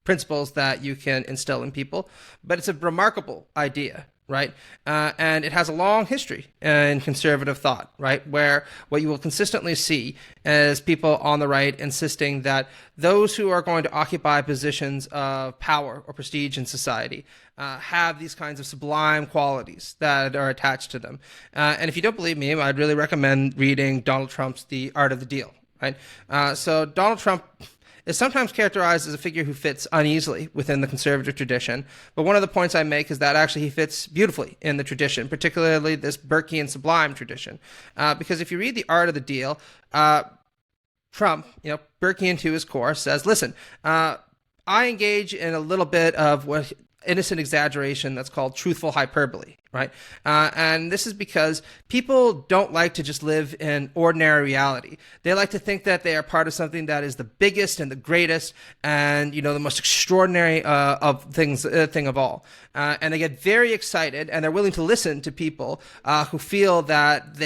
principles that you can instill in people. But it's a remarkable idea, right? And it has a long history in conservative thought, right? Where what you will consistently see is people on the right insisting that those who are going to occupy positions of power or prestige in society have these kinds of sublime qualities that are attached to them. And if you don't believe me, I'd really recommend reading Donald Trump's The Art of the Deal, right? So Donald Trump is sometimes characterized as a figure who fits uneasily within the conservative tradition. But one of the points I make is that actually he fits beautifully in the tradition, particularly this Burkean sublime tradition. Because if you read The Art of the Deal, Trump, Burkean to his core, says, listen, I engage in a little bit of what innocent exaggeration that's called truthful hyperbole, right? And this is because people don't like to just live in ordinary reality. They like to think that they are part of something that is the biggest and the greatest and, the most extraordinary thing of all. And they get very excited, and they're willing to listen to people who feel that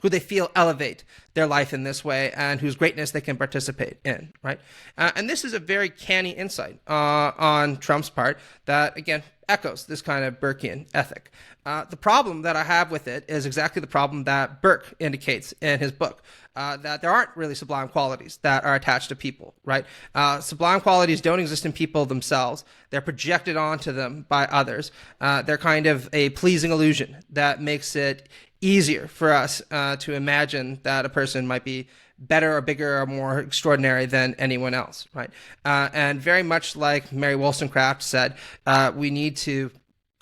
who they feel elevate their life in this way and whose greatness they can participate in, right? And this is a very canny insight on Trump's part that, again, echoes this kind of Burkean ethic. The problem that I have with it is exactly the problem that Burke indicates in his book, that there aren't really sublime qualities that are attached to people, right? Sublime qualities don't exist in people themselves. They're projected onto them by others. They're kind of a pleasing illusion that makes it easier for us to imagine that a person might be better or bigger or more extraordinary than anyone else, right? And very much like Mary Wollstonecraft said, we need to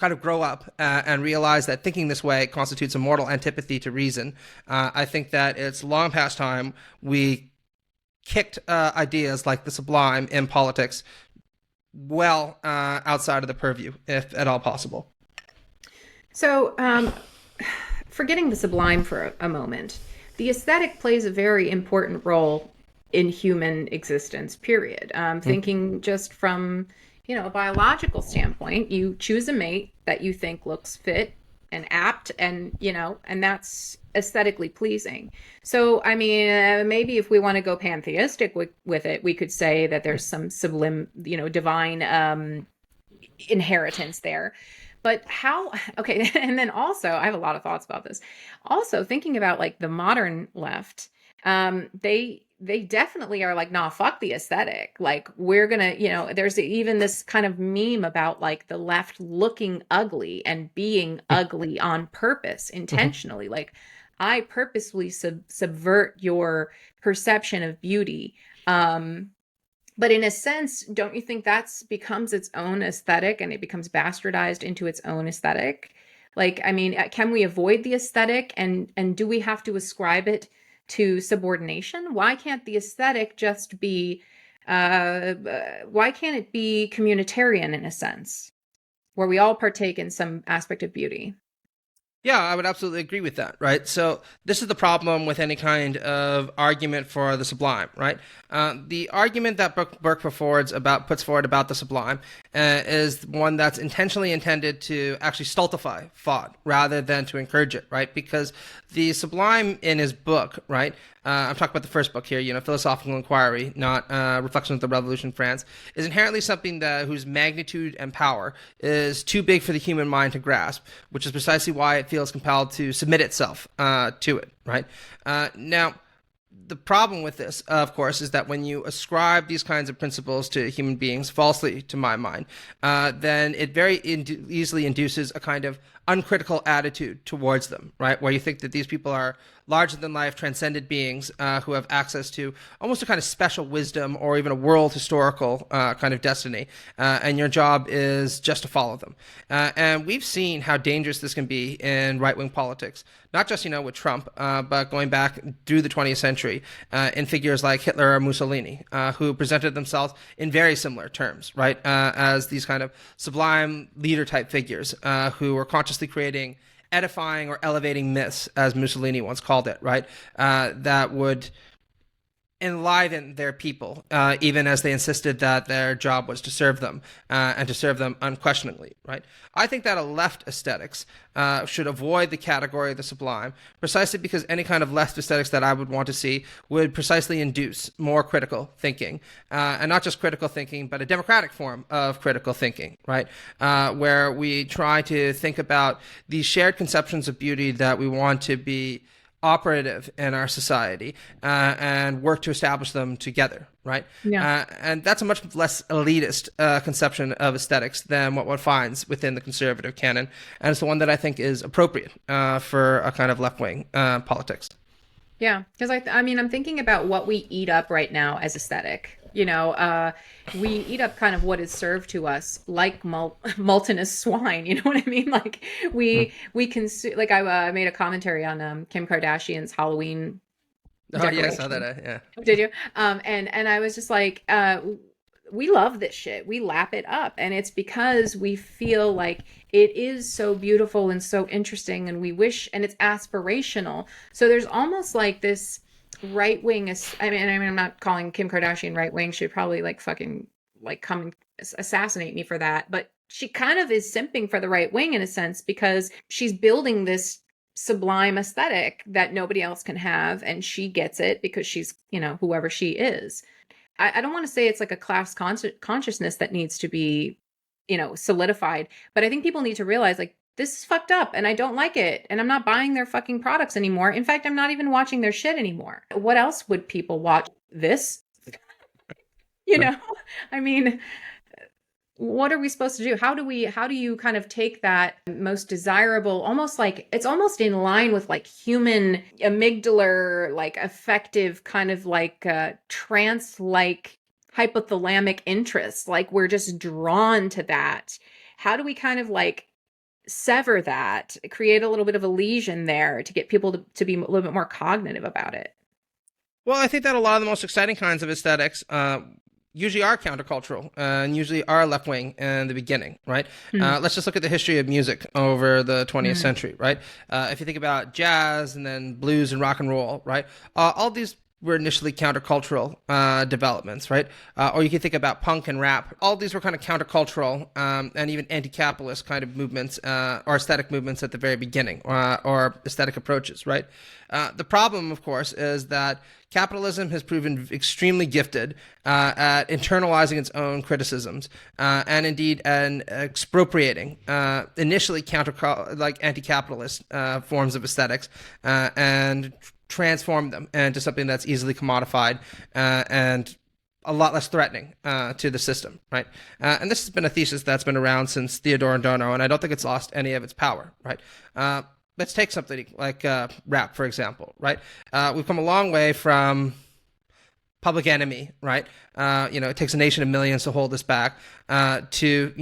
kind of grow up and realize that thinking this way constitutes a mortal antipathy to reason. I think that it's long past time we kicked ideas like the sublime in politics well outside of the purview, if at all possible. So, forgetting the sublime for a moment, the aesthetic plays a very important role in human existence, period. Thinking just from, a biological standpoint, you choose a mate that you think looks fit and apt and, and that's aesthetically pleasing. So, I mean, maybe if we want to go pantheistic with it, we could say that there's some sublime, divine inheritance there. But okay, and then also, I have a lot of thoughts about this. Also, thinking about like the modern left, they definitely are like, nah, fuck the aesthetic. Like we're gonna, there's even this kind of meme about like the left looking ugly and being ugly on purpose, intentionally. Like I purposely subvert your perception of beauty. But in a sense, don't you think that's becomes its own aesthetic and it becomes bastardized into its own aesthetic? Like, I mean, can we avoid the aesthetic and do we have to ascribe it to subordination? Why can't the aesthetic just be, why can't it be communitarian in a sense, where we all partake in some aspect of beauty? Yeah, I would absolutely agree with that, right? So this is the problem with any kind of argument for the sublime, right? The argument that Burke puts forward about the sublime is one that's intentionally intended to actually stultify thought rather than to encourage it, right? Because the sublime in his book, right? I'm talking about the first book here, Philosophical Inquiry, not Reflections of the Revolution in France, is inherently something whose magnitude and power is too big for the human mind to grasp, which is precisely why it feels compelled to submit itself to it, right? Now, the problem with this, of course, is that when you ascribe these kinds of principles to human beings, falsely to my mind, then it very easily induces a kind of uncritical attitude towards them, right? Where you think that these people are larger than life, transcendent beings who have access to almost a kind of special wisdom or even a world historical kind of destiny, and your job is just to follow them. And we've seen how dangerous this can be in right-wing politics, not just, with Trump, but going back through the 20th century in figures like Hitler or Mussolini, who presented themselves in very similar terms, right, as these kind of sublime leader-type figures who were consciously creating edifying or elevating myths, as Mussolini once called it, right? That would enliven their people, even as they insisted that their job was to serve them, and to serve them unquestioningly, right? I think that a left aesthetics should avoid the category of the sublime, precisely because any kind of left aesthetics that I would want to see would precisely induce more critical thinking, and not just critical thinking, but a democratic form of critical thinking, right? Where we try to think about these shared conceptions of beauty that we want to be operative in our society, and work to establish them together, right? Yeah. And that's a much less elitist conception of aesthetics than what one finds within the conservative canon, and it's the one that I think is appropriate for a kind of left-wing politics. Yeah, because I mean, I'm thinking about what we eat up right now as aesthetic. We eat up kind of what is served to us like multinous swine. You know what I mean? Like we consume. Like I made a commentary on Kim Kardashian's Halloween. Oh yeah, I saw that. Yeah. Did you? And I was just like, we love this shit. We lap it up, and it's because we feel like it is so beautiful and so interesting, and we wish, and it's aspirational. So there's almost like this right wing. I mean, I'm not calling Kim Kardashian right wing. She'd probably fucking come and assassinate me for that. But she kind of is simping for the right wing in a sense, because she's building this sublime aesthetic that nobody else can have, and she gets it because she's, whoever she is. I don't want to say it's like a class consciousness that needs to be, solidified, but I think people need to realize this is fucked up and I don't like it, and I'm not buying their fucking products anymore. In fact, I'm not even watching their shit anymore. What else would people watch? This? I mean, what are we supposed to do? How do you kind of take that most desirable, almost like it's almost in line with human amygdalar, effective kind of trance-like hypothalamic interests? We're just drawn to that. How do we kind of sever that, create a little bit of a lesion there to get people to be a little bit more cognitive about it? Well, I think that a lot of the most exciting kinds of aesthetics usually are countercultural and usually are left-wing in the beginning, right? Let's just look at the history of music over the 20th century, right? If you think about jazz and then blues and rock and roll, right? All these were initially countercultural developments, right? Or you can think about punk and rap. All these were kind of countercultural and even anti-capitalist kind of movements or aesthetic movements at the very beginning, or aesthetic approaches, right? The problem, of course, is that capitalism has proven extremely gifted at internalizing its own criticisms and indeed expropriating initially anti-capitalist forms of aesthetics and transform them into something that's easily commodified and a lot less threatening to the system, right? And this has been a thesis that's been around since Theodore Adorno, and I don't think it's lost any of its power, right? Let's take something like rap, for example, right? We've come a long way from Public Enemy, right? It takes a nation of millions to hold us back, to,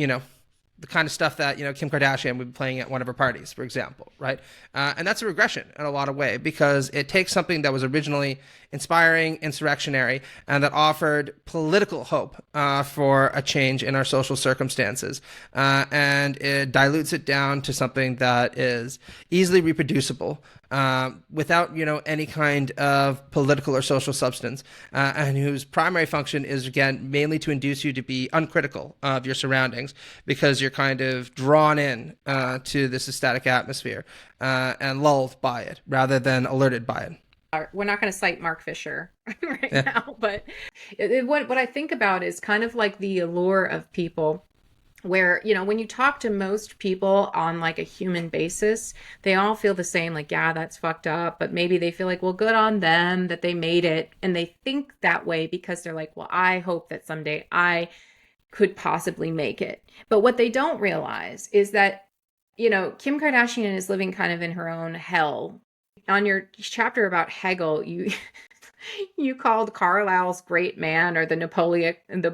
the kind of stuff that, Kim Kardashian would be playing at one of her parties, for example, right? And that's a regression in a lot of ways, because it takes something that was originally inspiring, insurrectionary, and that offered political hope for a change in our social circumstances, and it dilutes it down to something that is easily reproducible, without, any kind of political or social substance, and whose primary function is, again, mainly to induce you to be uncritical of your surroundings, because you're kind of drawn in to this ecstatic atmosphere and lulled by it rather than alerted by it. We're not going to cite Mark Fisher now, but what I think about is kind of like the allure of people where, when you talk to most people on like a human basis, they all feel the same, like, yeah, that's fucked up, but maybe they feel like, well, good on them that they made it. And they think that way because they're like, well, I hope that someday I could possibly make it. But what they don't realize is that, Kim Kardashian is living kind of in her own hell. On your chapter about Hegel, you called Carlyle's great man, or the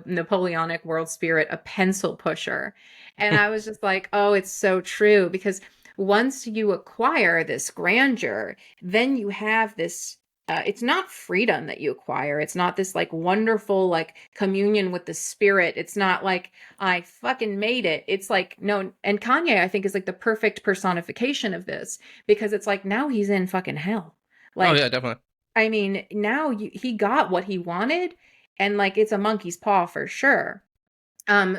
Napoleonic world spirit, a pencil pusher. And I was just like, oh, it's so true, because once you acquire this grandeur, then you have this, it's not freedom that you acquire. It's not this like wonderful like communion with the spirit. It's not like I fucking made it. It's like, no. And Kanye, I think, is like the perfect personification of this, because it's like, now he's in fucking hell. Like, oh yeah, definitely. I mean, now he got what he wanted, and like it's a monkey's paw for sure.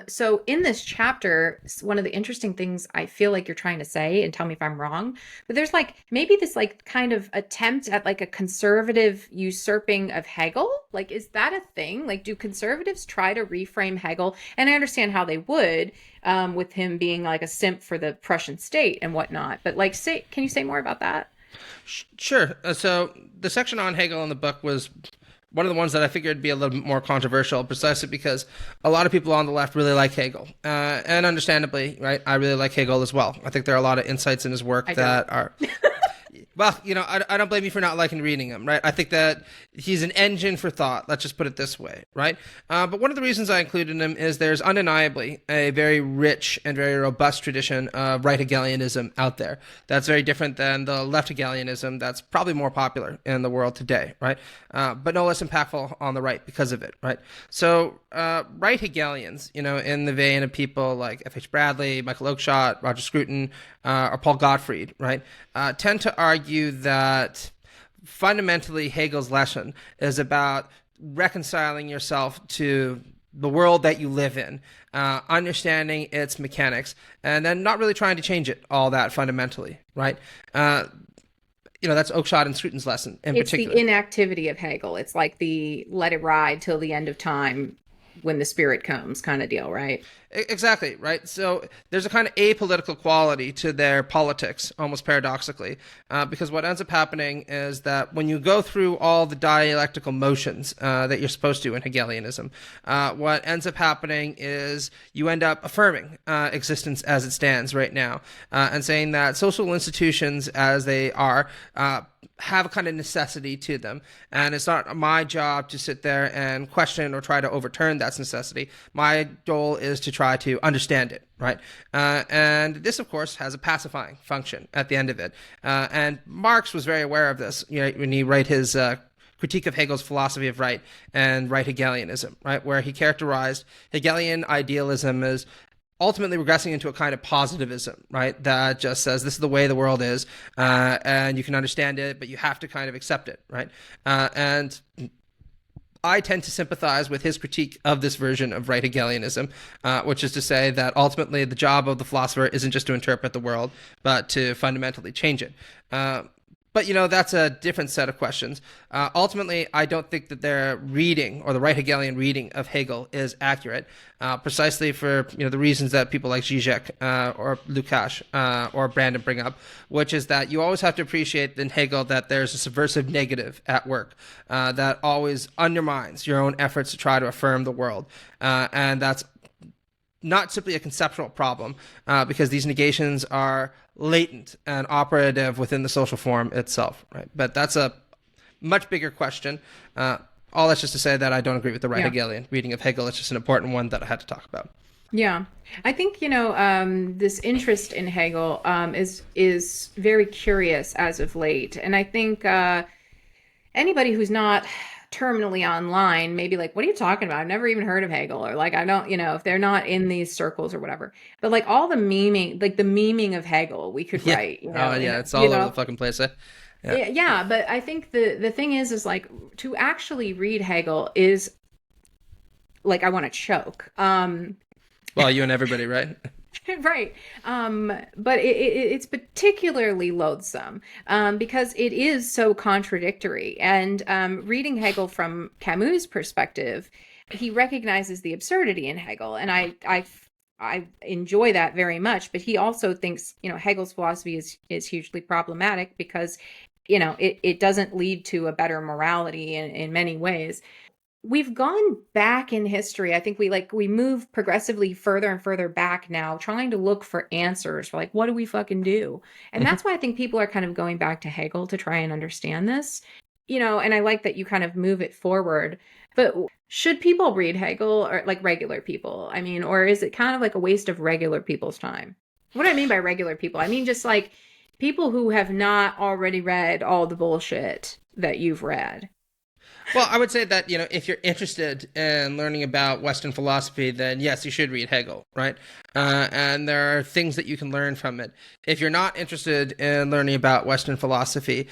So in this chapter, one of the interesting things I feel like you're trying to say, and tell me if I'm wrong, but there's like maybe this like kind of attempt at like a conservative usurping of Hegel. Like, is that a thing? Like, do conservatives try to reframe Hegel? And I understand how they would, with him being like a simp for the Prussian state and whatnot. But like, can you say more about that? Sure. So the section on Hegel in the book was one of the ones that I figured would be a little bit more controversial, precisely because a lot of people on the left really like Hegel. And understandably, right, I really like Hegel as well. I think there are a lot of insights in his work that are... Well, I don't blame you for not liking reading him, right? I think that he's an engine for thought. Let's just put it this way, right? But one of the reasons I included him is there's undeniably a very rich and very robust tradition of right Hegelianism out there. That's very different than the left Hegelianism that's probably more popular in the world today, right? But no less impactful on the right because of it, right? So right Hegelians, in the vein of people like F.H. Bradley, Michael Oakeshott, Roger Scruton, or Paul Gottfried, right, tend to argue that fundamentally Hegel's lesson is about reconciling yourself to the world that you live in, understanding its mechanics, and then not really trying to change it all that fundamentally, right? That's Oakeshott and Scruton's lesson in particular. It's the inactivity of Hegel. It's like the let it ride till the end of time when the spirit comes kind of deal, right? Exactly, right? So there's a kind of apolitical quality to their politics, almost paradoxically, because what ends up happening is that when you go through all the dialectical motions that you're supposed to in Hegelianism, what ends up happening is you end up affirming existence as it stands right now, and saying that social institutions as they are have a kind of necessity to them. And it's not my job to sit there and question or try to overturn that necessity. My goal is to try to understand it, right? And this, of course, has a pacifying function at the end of it. And Marx was very aware of this, when he wrote his critique of Hegel's philosophy of right and right Hegelianism, right, where he characterized Hegelian idealism as ultimately regressing into a kind of positivism, right, that just says this is the way the world is, and you can understand it, but you have to kind of accept it, right? And I tend to sympathize with his critique of this version of right Hegelianism, which is to say that ultimately the job of the philosopher isn't just to interpret the world, but to fundamentally change it. But, that's a different set of questions. Ultimately, I don't think that their reading, or the right Hegelian reading of Hegel, is accurate, precisely for the reasons that people like Zizek or Lukács or Brandon bring up, which is that you always have to appreciate in Hegel that there's a subversive negative at work that always undermines your own efforts to try to affirm the world. And that's not simply a conceptual problem, because these negations are latent and operative within the social form itself, right? But that's a much bigger question. All that's just to say that I don't agree with the right Hegelian reading of Hegel. It's just an important one that I had to talk about. Yeah, I think this interest in Hegel is very curious as of late, and I think anybody who's not terminally online may be like, "What are you talking about? I've never even heard of Hegel," or like, "I don't," if they're not in these circles or whatever. But like all the memeing, like the memeing of Hegel, we could Yeah. write, Oh yeah, it's all over the fucking place. Yeah. yeah. But I think the thing is like to actually read Hegel is like I want to choke. Well, you and everybody, right? Right. But it's particularly loathsome because it is so contradictory. And reading Hegel from Camus' perspective, he recognizes the absurdity in Hegel. And I enjoy that very much. But he also thinks, Hegel's philosophy is hugely problematic because, it doesn't lead to a better morality in many ways. We've gone back in history. I think we move progressively further and further back now, trying to look for answers for like, what do we fucking do? And that's why I think people are kind of going back to Hegel to try and understand this, and I like that you kind of move it forward. But should people read Hegel or like regular people? I mean, or is it kind of like a waste of regular people's time? What do I mean by regular people? I mean, just like people who have not already read all the bullshit that you've read. Well, I would say that, if you're interested in learning about Western philosophy, then yes, you should read Hegel, right? And there are things that you can learn from it. If you're not interested in learning about Western philosophy,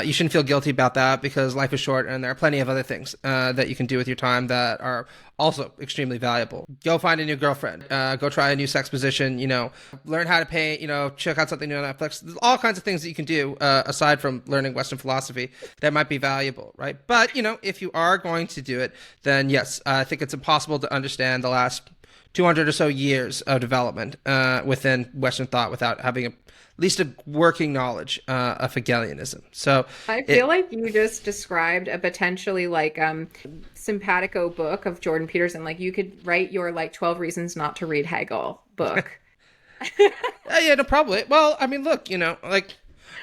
you shouldn't feel guilty about that because life is short and there are plenty of other things that you can do with your time that are also extremely valuable. Go find a new girlfriend, go try a new sex position, learn how to paint, check out something new on Netflix. There's all kinds of things that you can do aside from learning Western philosophy that might be valuable, right? But, if you are going to do it, then yes, I think it's impossible to understand the last 200 or so years of development within Western thought without having at least a working knowledge of Hegelianism. So I feel like you just described a potentially like simpatico book of Jordan Peterson. Like you could write your like 12 reasons not to read Hegel book. Yeah, no, probably. Well, I mean, look, like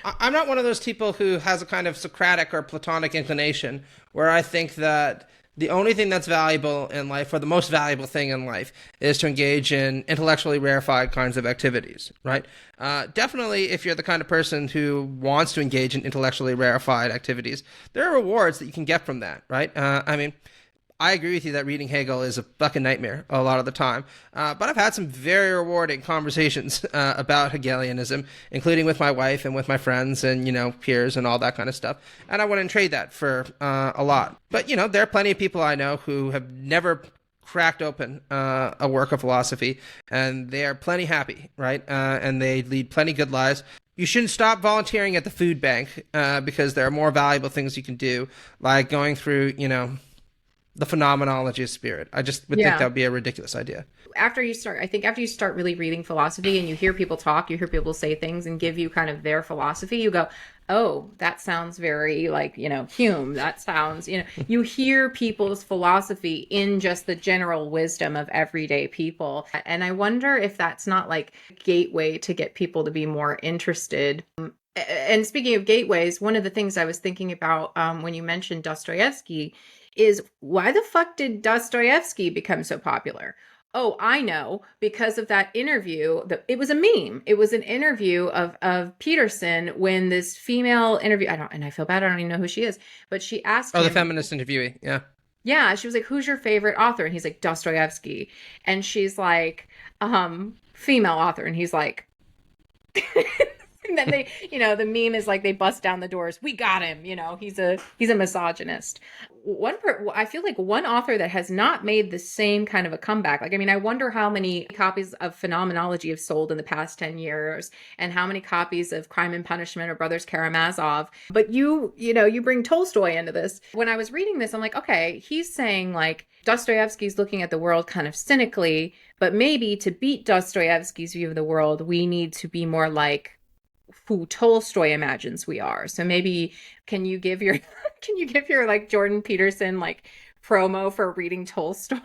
I'm not one of those people who has a kind of Socratic or Platonic inclination where I think that the only thing that's valuable in life, or the most valuable thing in life, is to engage in intellectually rarefied kinds of activities, right? Definitely, if you're the kind of person who wants to engage in intellectually rarefied activities, there are rewards that you can get from that, right? I mean, I agree with you that reading Hegel is a fucking nightmare a lot of the time. But I've had some very rewarding conversations about Hegelianism, including with my wife and with my friends and, peers and all that kind of stuff. And I wouldn't trade that for a lot. But, there are plenty of people I know who have never cracked open a work of philosophy, and they are plenty happy, right? And they lead plenty good lives. You shouldn't stop volunteering at the food bank because there are more valuable things you can do, like going through, the phenomenology of spirit. I just would think that would be a ridiculous idea. After you start really reading philosophy and you hear people talk, you hear people say things and give you kind of their philosophy, you go, oh, that sounds very like, Hume. That sounds, you hear people's philosophy in just the general wisdom of everyday people. And I wonder if that's not like a gateway to get people to be more interested. And speaking of gateways, one of the things I was thinking about when you mentioned Dostoyevsky is why the fuck did Dostoyevsky become so popular? Oh, I know, because of that interview. It was a meme. It was an interview of Peterson when this female interview. And I feel bad. I don't even know who she is, but she asked him. The feminist interviewee. Yeah. Yeah. She was like, "Who's your favorite author?" And he's like, "Dostoyevsky." And she's like, "Female author." And he's like. And then they, the meme is like they bust down the doors. We got him. He's a misogynist. I feel like one author that has not made the same kind of a comeback. Like, I mean, I wonder how many copies of Phenomenology have sold in the past 10 years and how many copies of Crime and Punishment or Brothers Karamazov. But you bring Tolstoy into this. When I was reading this, I'm like, okay, he's saying like Dostoevsky's looking at the world kind of cynically, but maybe to beat Dostoevsky's view of the world, we need to be more like who Tolstoy imagines we are. So maybe can you give your like Jordan Peterson like promo for reading Tolstoy?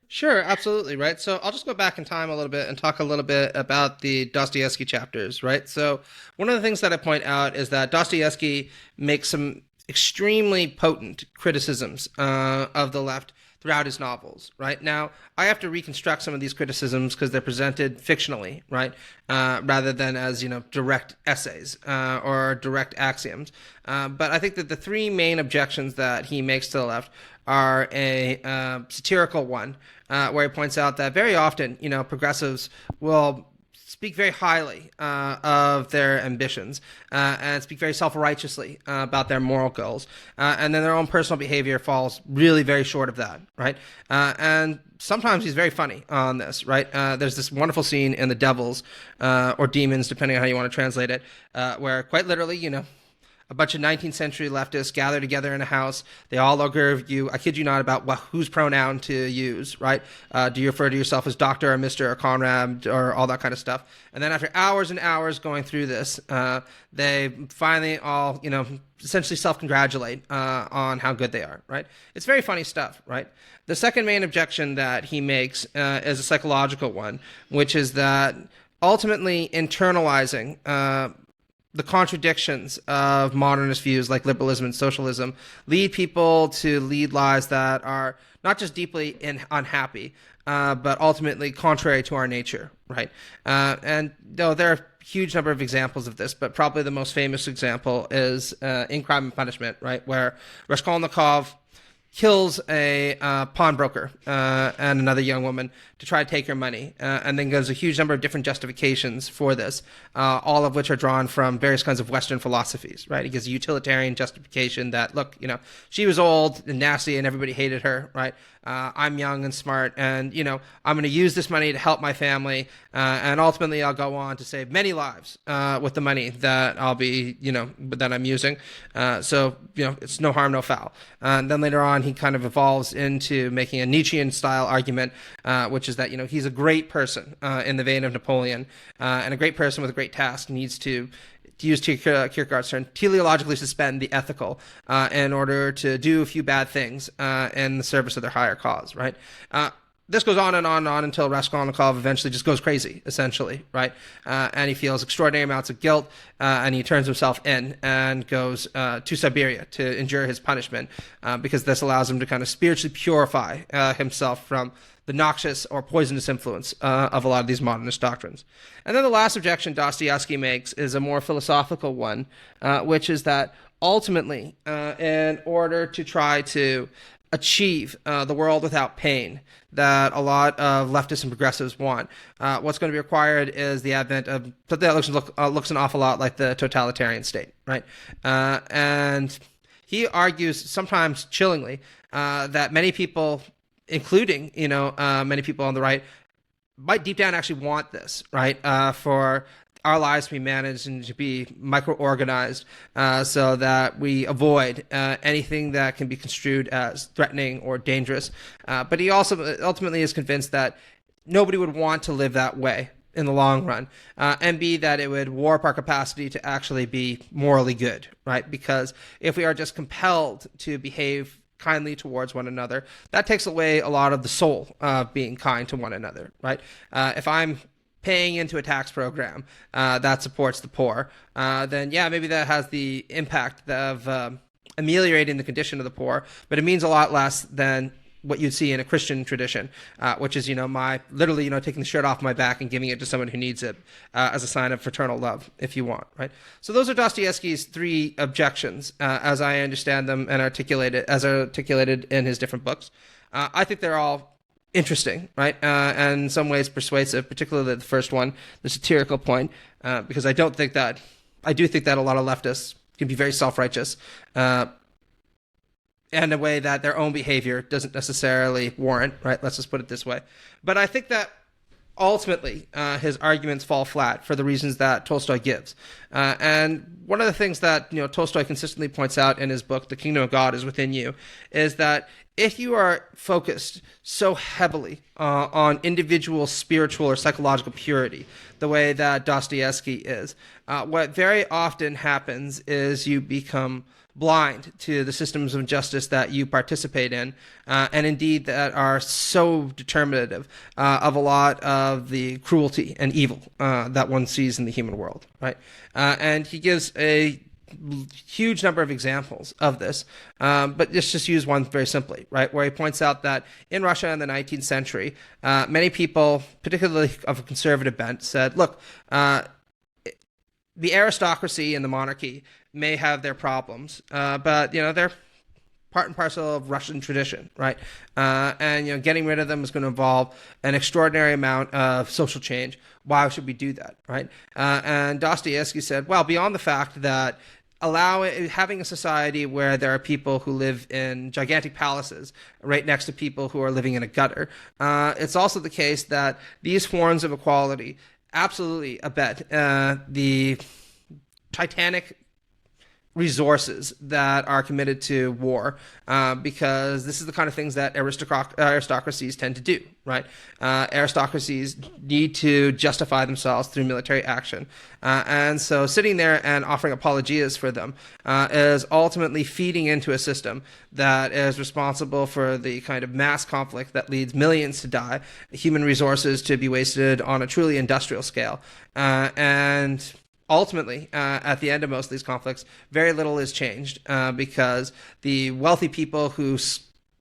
Sure, absolutely, right? So I'll just go back in time a little bit and talk a little bit about the Dostoyevsky chapters, right? So one of the things that I point out is that Dostoyevsky makes some extremely potent criticisms of the left throughout his novels, right? Now, I have to reconstruct some of these criticisms because they're presented fictionally, right? Rather than as, direct essays or direct axioms. But I think that the three main objections that he makes to the left are a satirical one, where he points out that very often, progressives will speak very highly of their ambitions and speak very self-righteously about their moral goals. And then their own personal behavior falls really very short of that, right? And sometimes he's very funny on this, right? There's this wonderful scene in The Devils, or Demons, depending on how you want to translate it, where quite literally, a bunch of 19th century leftists gather together in a house. They all argue, I kid you not, about whose pronoun to use, right? Do you refer to yourself as Doctor or Mr. or Conrad or all that kind of stuff? And then after hours and hours going through this, they finally all, essentially self-congratulate on how good they are, right? It's very funny stuff, right? The second main objection that he makes is a psychological one, which is that ultimately internalizing the contradictions of modernist views like liberalism and socialism lead people to lead lives that are not just deeply unhappy, but ultimately contrary to our nature, right? And though there are a huge number of examples of this, but probably the most famous example is in Crime and Punishment, right, where Raskolnikov kills a pawnbroker and another young woman to try to take her money, and then gives a huge number of different justifications for this, all of which are drawn from various kinds of Western philosophies, right? He gives a utilitarian justification that, look, she was old and nasty and everybody hated her, right? I'm young and smart, and, I'm going to use this money to help my family, and ultimately I'll go on to save many lives with the money that I'll be, that I'm using. So, it's no harm, no foul. And then later on, he kind of evolves into making a Nietzschean-style argument, which is that, he's a great person in the vein of Napoleon, and a great person with a great task needs to use Kierkegaard's term, teleologically suspend the ethical in order to do a few bad things in the service of their higher cause, right? This goes on and on and on until Raskolnikov eventually just goes crazy, essentially, right? And he feels extraordinary amounts of guilt, and he turns himself in and goes to Siberia to endure his punishment, because this allows him to kind of spiritually purify himself from the noxious or poisonous influence of a lot of these modernist doctrines. And then the last objection Dostoyevsky makes is a more philosophical one, which is that ultimately, in order to try to achieve the world without pain that a lot of leftists and progressives want, what's going to be required is the advent of something that looks an awful lot like the totalitarian state, right? And he argues, sometimes chillingly, that many people, including, many people on the right, might deep down actually want this, right? For our lives to be managed and to be micro-organized so that we avoid anything that can be construed as threatening or dangerous. But he also ultimately is convinced that nobody would want to live that way in the long run, and B, that it would warp our capacity to actually be morally good, right? Because if we are just compelled to behave kindly towards one another, that takes away a lot of the soul of being kind to one another, right? If I'm paying into a tax program that supports the poor, then yeah, maybe that has the impact of ameliorating the condition of the poor, but it means a lot less than what you'd see in a Christian tradition, which is, my literally, taking the shirt off my back and giving it to someone who needs it as a sign of fraternal love, if you want, right? So those are Dostoevsky's three objections, as I understand them and articulated in his different books. I think they're all interesting, right? And in some ways persuasive, particularly the first one, the satirical point, because I do think that a lot of leftists can be very self-righteous, in a way that their own behavior doesn't necessarily warrant, right? Let's just put it this way. But I think that ultimately his arguments fall flat for the reasons that Tolstoy gives. And one of the things that Tolstoy consistently points out in his book, The Kingdom of God is Within You, is that if you are focused so heavily on individual spiritual or psychological purity, the way that Dostoevsky is, what very often happens is you become blind to the systems of justice that you participate in, and indeed that are so determinative of a lot of the cruelty and evil that one sees in the human world, right? And he gives a huge number of examples of this, but let's just use one very simply, right? Where he points out that in Russia in the 19th century, many people, particularly of a conservative bent, said, look, the aristocracy and the monarchy may have their problems, but they're part and parcel of Russian tradition, right? And getting rid of them is going to involve an extraordinary amount of social change. Why should we do that, right? And Dostoyevsky said, well, beyond the fact that having a society where there are people who live in gigantic palaces right next to people who are living in a gutter, it's also the case that these forms of equality absolutely abet the titanic resources that are committed to war, because this is the kind of things that aristocracies tend to do, right? Aristocracies need to justify themselves through military action. And so sitting there and offering apologias for them is ultimately feeding into a system that is responsible for the kind of mass conflict that leads millions to die, human resources to be wasted on a truly industrial scale. And ultimately, at the end of most of these conflicts, very little is changed because the wealthy people who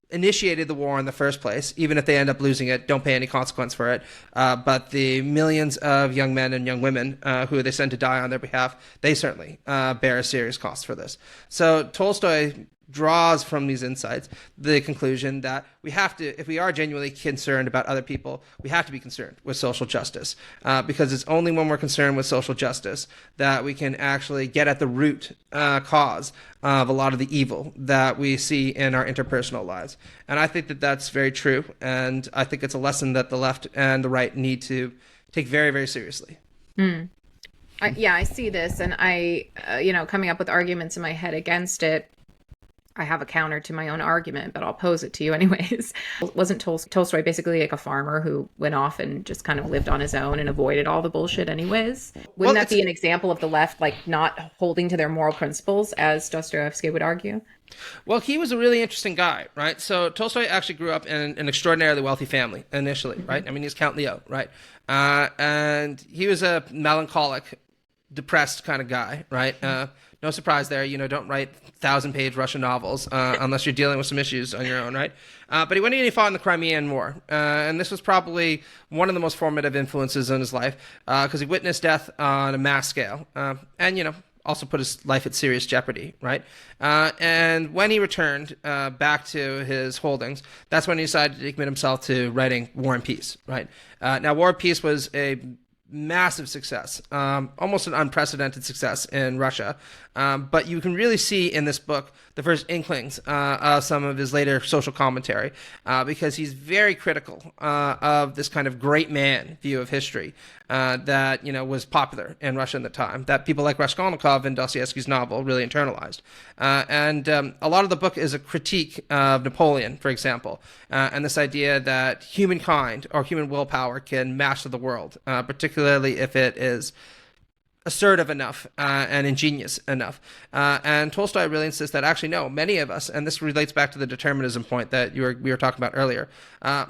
initiated the war in the first place, even if they end up losing it, don't pay any consequence for it. But the millions of young men and young women who they send to die on their behalf, they certainly bear a serious cost for this. So Tolstoy draws from these insights the conclusion that we have to, if we are genuinely concerned about other people, we have to be concerned with social justice, because it's only when we're concerned with social justice that we can actually get at the root cause of a lot of the evil that we see in our interpersonal lives. And I think that that's very true, and I think it's a lesson that the left and the right need to take very, very seriously. I see this, and I, coming up with arguments in my head against it, I have a counter to my own argument, but I'll pose it to you anyways. Wasn't Tolstoy basically like a farmer who went off and just kind of lived on his own and avoided all the bullshit anyways? Wouldn't that be an example of the left, like, not holding to their moral principles, as Dostoyevsky would argue? Well, he was a really interesting guy, right? So Tolstoy actually grew up in an extraordinarily wealthy family initially, right? I mean, he's Count Leo, right? And he was a melancholic, depressed kind of guy, right? No surprise there, don't write 1,000-page Russian novels unless you're dealing with some issues on your own, right? But he went in and he fought in the Crimean War. And this was probably one of the most formative influences in his life, because he witnessed death on a mass scale. And, also put his life at serious jeopardy, right? And when he returned back to his holdings, that's when he decided to commit himself to writing War and Peace, right? Now, War and Peace was a massive success, almost an unprecedented success in Russia. But you can really see in this book the first inklings of some of his later social commentary, because he's very critical of this kind of great man view of history that was popular in Russia in the time, that people like Raskolnikov in Dostoevsky's novel really internalized. And a lot of the book is a critique of Napoleon, for example, and this idea that humankind or human willpower can master the world, particularly if it is assertive enough and ingenious enough. And Tolstoy really insists that actually, no, many of us, and this relates back to the determinism point that we were talking about earlier,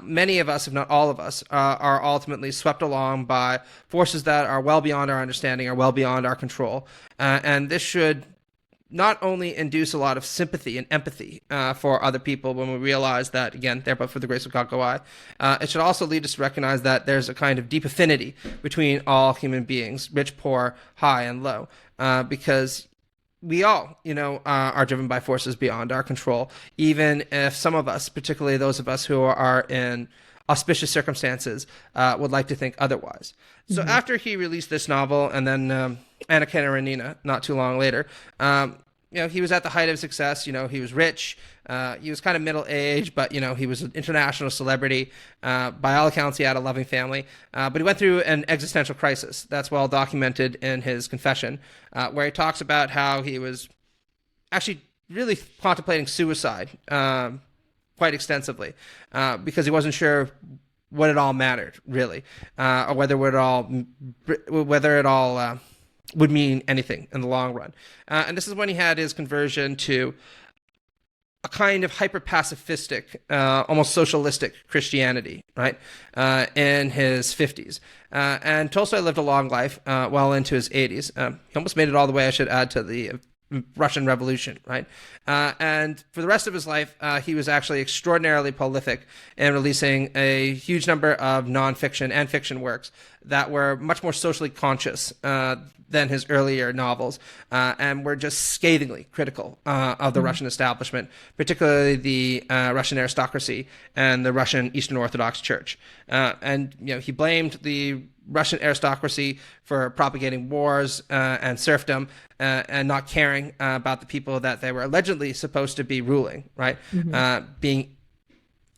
many of us, if not all of us, are ultimately swept along by forces that are well beyond our understanding, are well beyond our control. And this should not only induce a lot of sympathy and empathy for other people when we realize that, again, they're but for the grace of God go I. It should also lead us to recognize that there's a kind of deep affinity between all human beings, rich, poor, high, and low, because we all, are driven by forces beyond our control, even if some of us, particularly those of us who are in auspicious circumstances, would like to think otherwise. So after he released this novel, and then Anna Karenina not too long later, he was at the height of success. He was rich. He was kind of middle-aged, but, he was an international celebrity. By all accounts, he had a loving family. But he went through an existential crisis. That's well documented in his confession, where he talks about how he was actually really contemplating suicide quite extensively, because he wasn't sure what it all mattered, really, or whether it all would mean anything in the long run. And this is when he had his conversion to a kind of hyper-pacifistic, almost socialistic Christianity, right, in his 50s. And Tolstoy lived a long life, well into his 80s. He almost made it all the way, I should add, to the Russian Revolution, right? And for the rest of his life, he was actually extraordinarily prolific in releasing a huge number of nonfiction and fiction works that were much more socially conscious than his earlier novels, and were just scathingly critical of the Russian establishment, particularly the Russian aristocracy and the Russian Eastern Orthodox Church. And he blamed the Russian aristocracy for propagating wars and serfdom and not caring about the people that they were allegedly supposed to be ruling, right? Being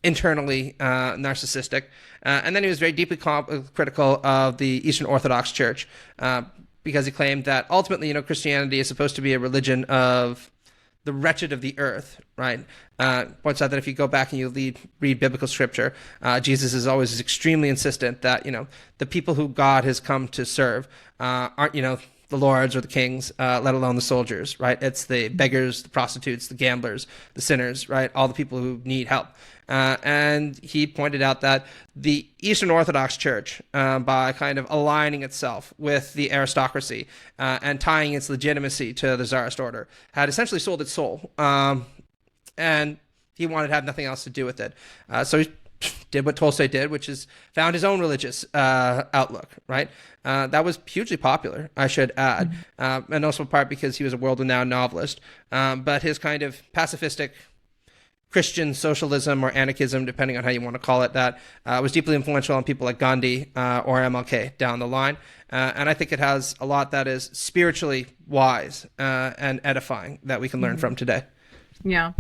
internally narcissistic. And then he was very deeply critical of the Eastern Orthodox Church because he claimed that ultimately, Christianity is supposed to be a religion of the wretched of the earth, right? Points out that if you go back and you read biblical scripture, Jesus is always extremely insistent that, the people who God has come to serve aren't, the lords or the kings, let alone the soldiers, right? It's the beggars, the prostitutes, the gamblers, the sinners, right? All the people who need help. And he pointed out that the Eastern Orthodox Church, by kind of aligning itself with the aristocracy and tying its legitimacy to the Tsarist order, had essentially sold its soul. And he wanted to have nothing else to do with it. So he did what Tolstoy did, which is found his own religious outlook, right? That was hugely popular, I should add, and also in part because he was a world-renowned novelist. But his kind of pacifistic Christian socialism or anarchism, depending on how you want to call it, that was deeply influential on people like Gandhi or MLK down the line. And I think it has a lot that is spiritually wise and edifying that we can learn from today. Yeah.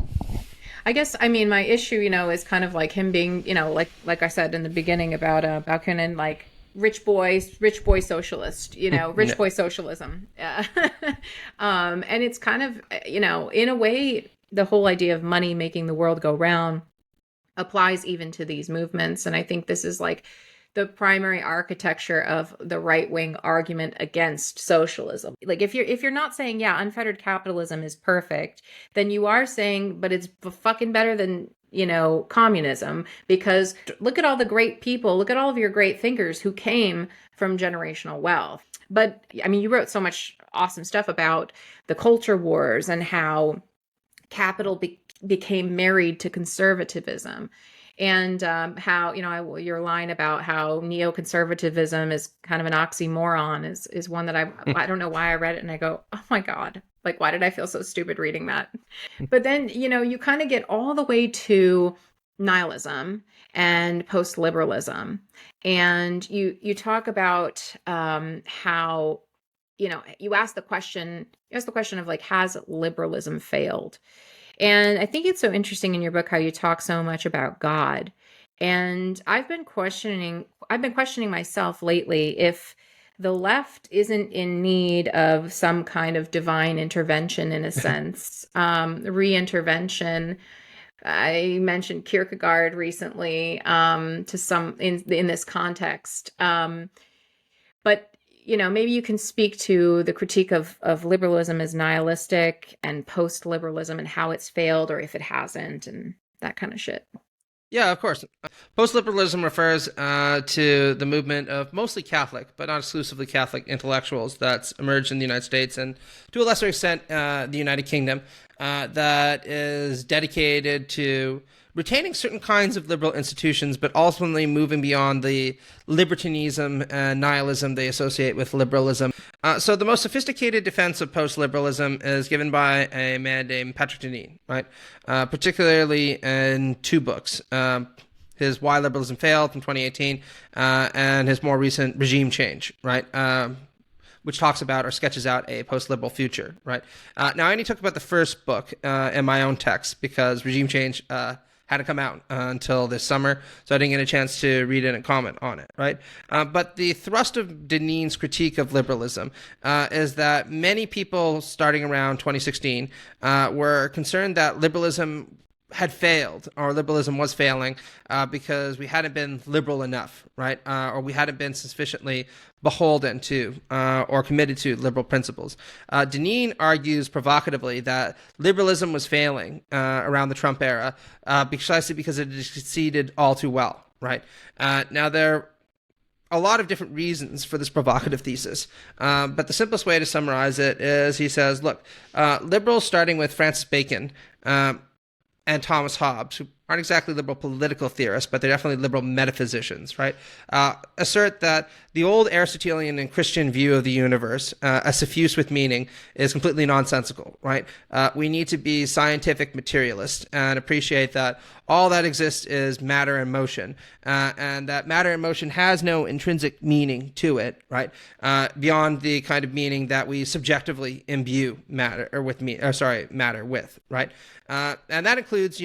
I guess, my issue, is kind of like him being, like I said in the beginning about Bakunin, like rich boy socialist, rich boy socialism. And it's kind of, in a way, the whole idea of money making the world go round applies even to these movements. And I think this is like the primary architecture of the right-wing argument against socialism. Like if you're not saying, yeah, unfettered capitalism is perfect, then you are saying, but it's fucking better than, communism, because look at all the great people, look at all of your great thinkers who came from generational wealth. But you wrote so much awesome stuff about the culture wars and how capital became married to conservatism. And how, your line about how neoconservatism is kind of an oxymoron is one that I don't know why I read it and I go, oh my God, like, why did I feel so stupid reading that? But then, you kind of get all the way to nihilism and post-liberalism. And you talk about how, you ask the question of like, has liberalism failed? And I think it's so interesting in your book how you talk so much about God. And I've been questioning myself lately if the left isn't in need of some kind of divine intervention in a sense, re-intervention. I mentioned Kierkegaard recently to some in this context. But maybe you can speak to the critique of liberalism as nihilistic and post-liberalism and how it's failed or if it hasn't and that kind of shit. Yeah, of course. Post-liberalism refers to the movement of mostly Catholic, but not exclusively Catholic intellectuals that's emerged in the United States and to a lesser extent the United Kingdom that is dedicated to retaining certain kinds of liberal institutions, but ultimately moving beyond the libertinism and nihilism they associate with liberalism. So the most sophisticated defense of post-liberalism is given by a man named Patrick Deneen, right? Particularly in two books. His Why Liberalism Failed from 2018 and his more recent Regime Change, right? Which talks about or sketches out a post-liberal future, right? Now, I only talk about the first book in my own text because Regime Change hadn't come out until this summer, so I didn't get a chance to read it and comment on it, right? But the thrust of Deneen's critique of liberalism is that many people starting around 2016 were concerned that liberalism had failed or liberalism was failing because we hadn't been liberal enough, right? Or we hadn't been sufficiently beholden to or committed to liberal principles. Deneen argues provocatively that liberalism was failing around the Trump era precisely because it had succeeded all too well, right? Now, there a lot of different reasons for this provocative thesis. But the simplest way to summarize it is he says, look, liberals, starting with Francis Bacon and Thomas Hobbes, who aren't exactly liberal political theorists, but they're definitely liberal metaphysicians, right? Assert that the old Aristotelian and Christian view of the universe, as suffused with meaning, is completely nonsensical, right? We need to be scientific materialists and appreciate that all that exists is matter and motion, and that matter and motion has no intrinsic meaning to it, right? Beyond the kind of meaning that we subjectively imbue matter with, right? And that includes,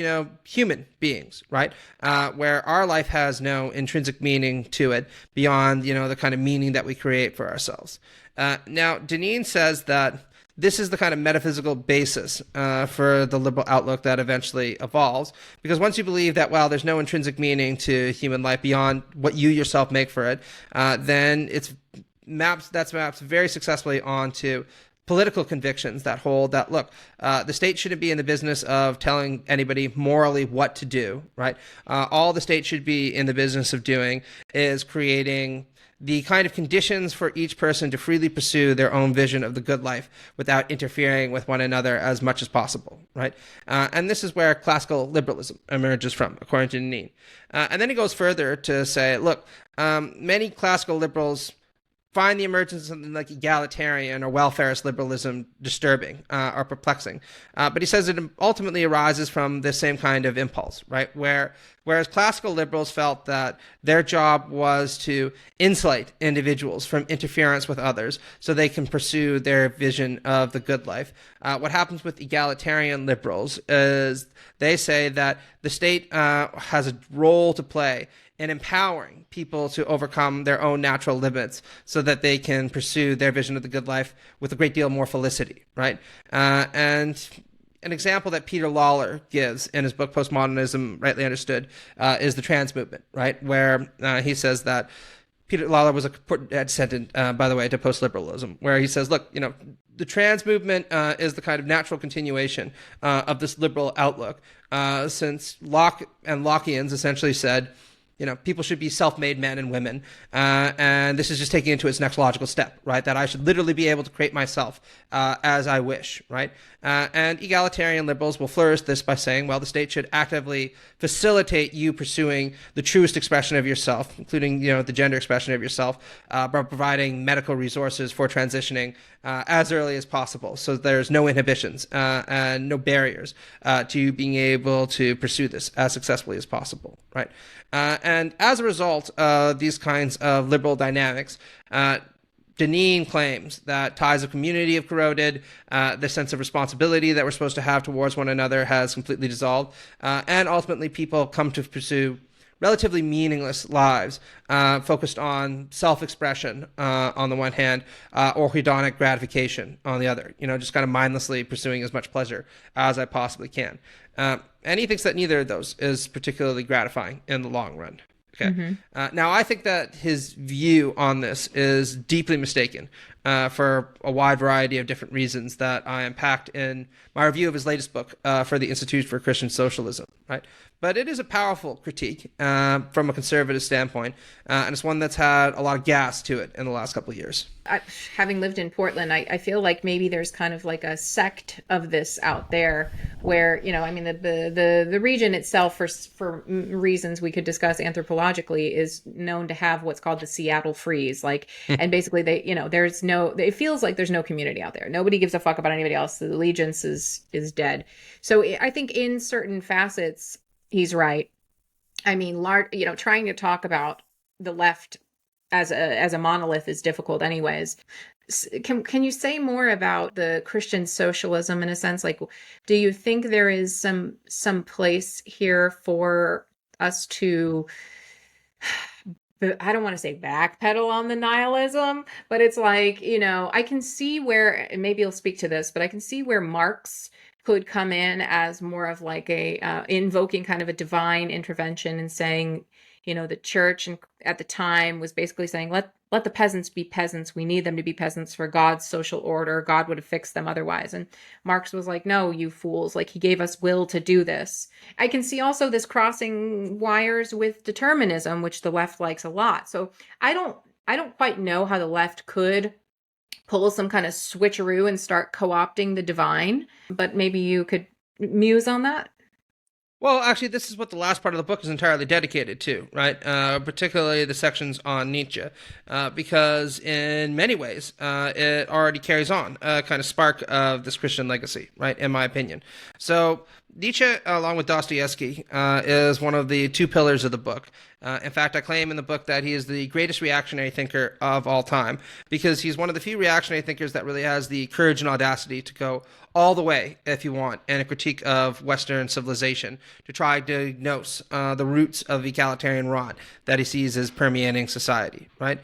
human beings, right? Where our life has no intrinsic meaning to it beyond, the kind of meaning that we create for ourselves. Now, Deneen says that this is the kind of metaphysical basis for the liberal outlook that eventually evolves. Because once you believe that, well, there's no intrinsic meaning to human life beyond what you yourself make for it, then that's mapped very successfully onto political convictions that hold that, look, the state shouldn't be in the business of telling anybody morally what to do, right? All the state should be in the business of doing is creating the kind of conditions for each person to freely pursue their own vision of the good life without interfering with one another as much as possible, right? And this is where classical liberalism emerges from, according to Deneen. And then he goes further to say, look, many classical liberals find the emergence of something like egalitarian or welfarist liberalism disturbing or perplexing. But he says it ultimately arises from the same kind of impulse, right? Whereas classical liberals felt that their job was to insulate individuals from interference with others so they can pursue their vision of the good life. What happens with egalitarian liberals is they say that the state has a role to play in empowering people to overcome their own natural limits so that they can pursue their vision of the good life with a great deal more felicity, right? And an example that Peter Lawler gives in his book Postmodernism, Rightly Understood, is the trans movement, right? Where he says that Peter Lawler was a descendant, by the way, to post-liberalism, where he says, look, the trans movement is the kind of natural continuation of this liberal outlook, since Locke and Lockeans essentially said, people should be self-made men and women. And this is just taking it to its next logical step, right? That I should literally be able to create myself as I wish, right? And egalitarian liberals will flourish this by saying, well, the state should actively facilitate you pursuing the truest expression of yourself, including, the gender expression of yourself, by providing medical resources for transitioning as early as possible. So there's no inhibitions and no barriers to you being able to pursue this as successfully as possible, right? And as a result of these kinds of liberal dynamics, Deneen claims that ties of community have corroded, the sense of responsibility that we're supposed to have towards one another has completely dissolved, and ultimately people come to pursue relatively meaningless lives focused on self-expression on the one hand, or hedonic gratification on the other, just kind of mindlessly pursuing as much pleasure as I possibly can. And he thinks that neither of those is particularly gratifying in the long run. Okay. Mm-hmm. Now, I think that his view on this is deeply mistaken for a wide variety of different reasons that I unpacked in my review of his latest book for the Institute for Christian Socialism, right? But it is a powerful critique from a conservative standpoint, and it's one that's had a lot of gas to it in the last couple of years. Having lived in Portland, I feel like maybe there's kind of like a sect of this out there where, the region itself, for reasons we could discuss anthropologically, is known to have what's called the Seattle freeze. And basically it feels like there's no community out there. Nobody gives a fuck about anybody else. The allegiance is dead. So I think in certain facets, he's right. Trying to talk about the left as a monolith is difficult anyways. Can you say more about the Christian socialism in a sense? Do you think there is some place here for us to, I don't want to say backpedal on the nihilism, but it's I can see where, and maybe you'll speak to this, but I can see where Marx could come in as more of a invoking kind of a divine intervention and saying, the church and at the time was basically saying, let the peasants be peasants. We need them to be peasants for God's social order. God would have fixed them otherwise. And Marx was like, no, you fools. Like, he gave us will to do this. I can see also this crossing wires with determinism, which the left likes a lot. So I don't quite know how the left could pull some kind of switcheroo and start co-opting the divine, but maybe you could muse on that. Well, actually, this is what the last part of the book is entirely dedicated to, right? Particularly the sections on Nietzsche, because in many ways, it already carries on a kind of spark of this Christian legacy, right? In my opinion. So Nietzsche, along with Dostoyevsky, is one of the two pillars of the book. In fact, I claim in the book that he is the greatest reactionary thinker of all time, because he's one of the few reactionary thinkers that really has the courage and audacity to go all the way, if you want, in a critique of Western civilization, to try to diagnose the roots of egalitarian rot that he sees as permeating society, right?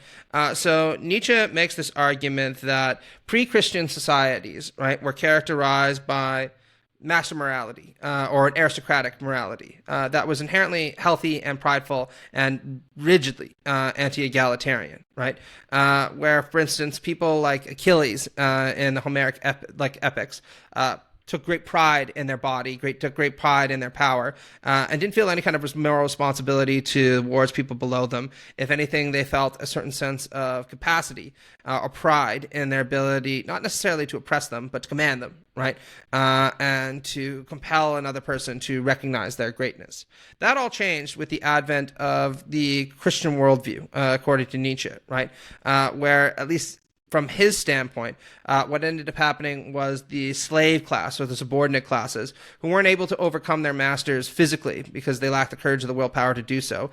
So Nietzsche makes this argument that pre-Christian societies, right, were characterized by master morality, or an aristocratic morality that was inherently healthy and prideful and rigidly anti-egalitarian, right? Where, for instance, people like Achilles in the Homeric epics took great pride in their body, took great pride in their power, and didn't feel any kind of moral responsibility towards people below them. If anything, they felt a certain sense of capacity or pride in their ability, not necessarily to oppress them, but to command them, right? And to compel another person to recognize their greatness. That all changed with the advent of the Christian worldview, according to Nietzsche, right? Where, at least from his standpoint, what ended up happening was the slave class, or the subordinate classes, who weren't able to overcome their masters physically because they lacked the courage or the willpower to do so,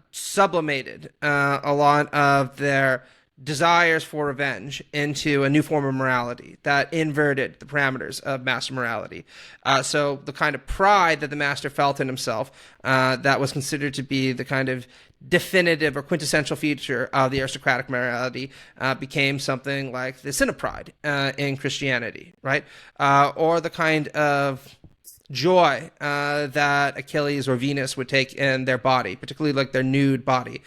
sublimated a lot of their desires for revenge into a new form of morality that inverted the parameters of master morality. So the kind of pride that the master felt in himself, that was considered to be the kind of definitive or quintessential feature of the aristocratic morality, became something like the sin of pride in Christianity, right? Or the kind of joy that Achilles or Venus would take in their body, particularly like their nude body,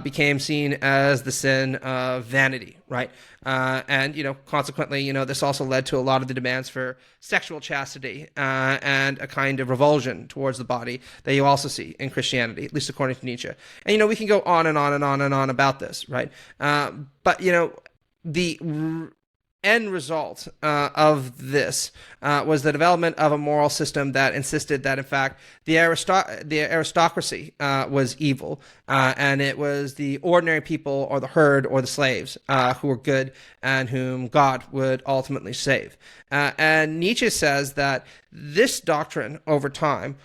became seen as the sin of vanity, right? And, consequently, this also led to a lot of the demands for sexual chastity and a kind of revulsion towards the body that you also see in Christianity, at least according to Nietzsche. And, we can go on and on and on and on about this, right? But, the end result of this was the development of a moral system that insisted that, in fact, the aristocracy was evil, and it was the ordinary people or the herd or the slaves who were good and whom God would ultimately save. And Nietzsche says that this doctrine over time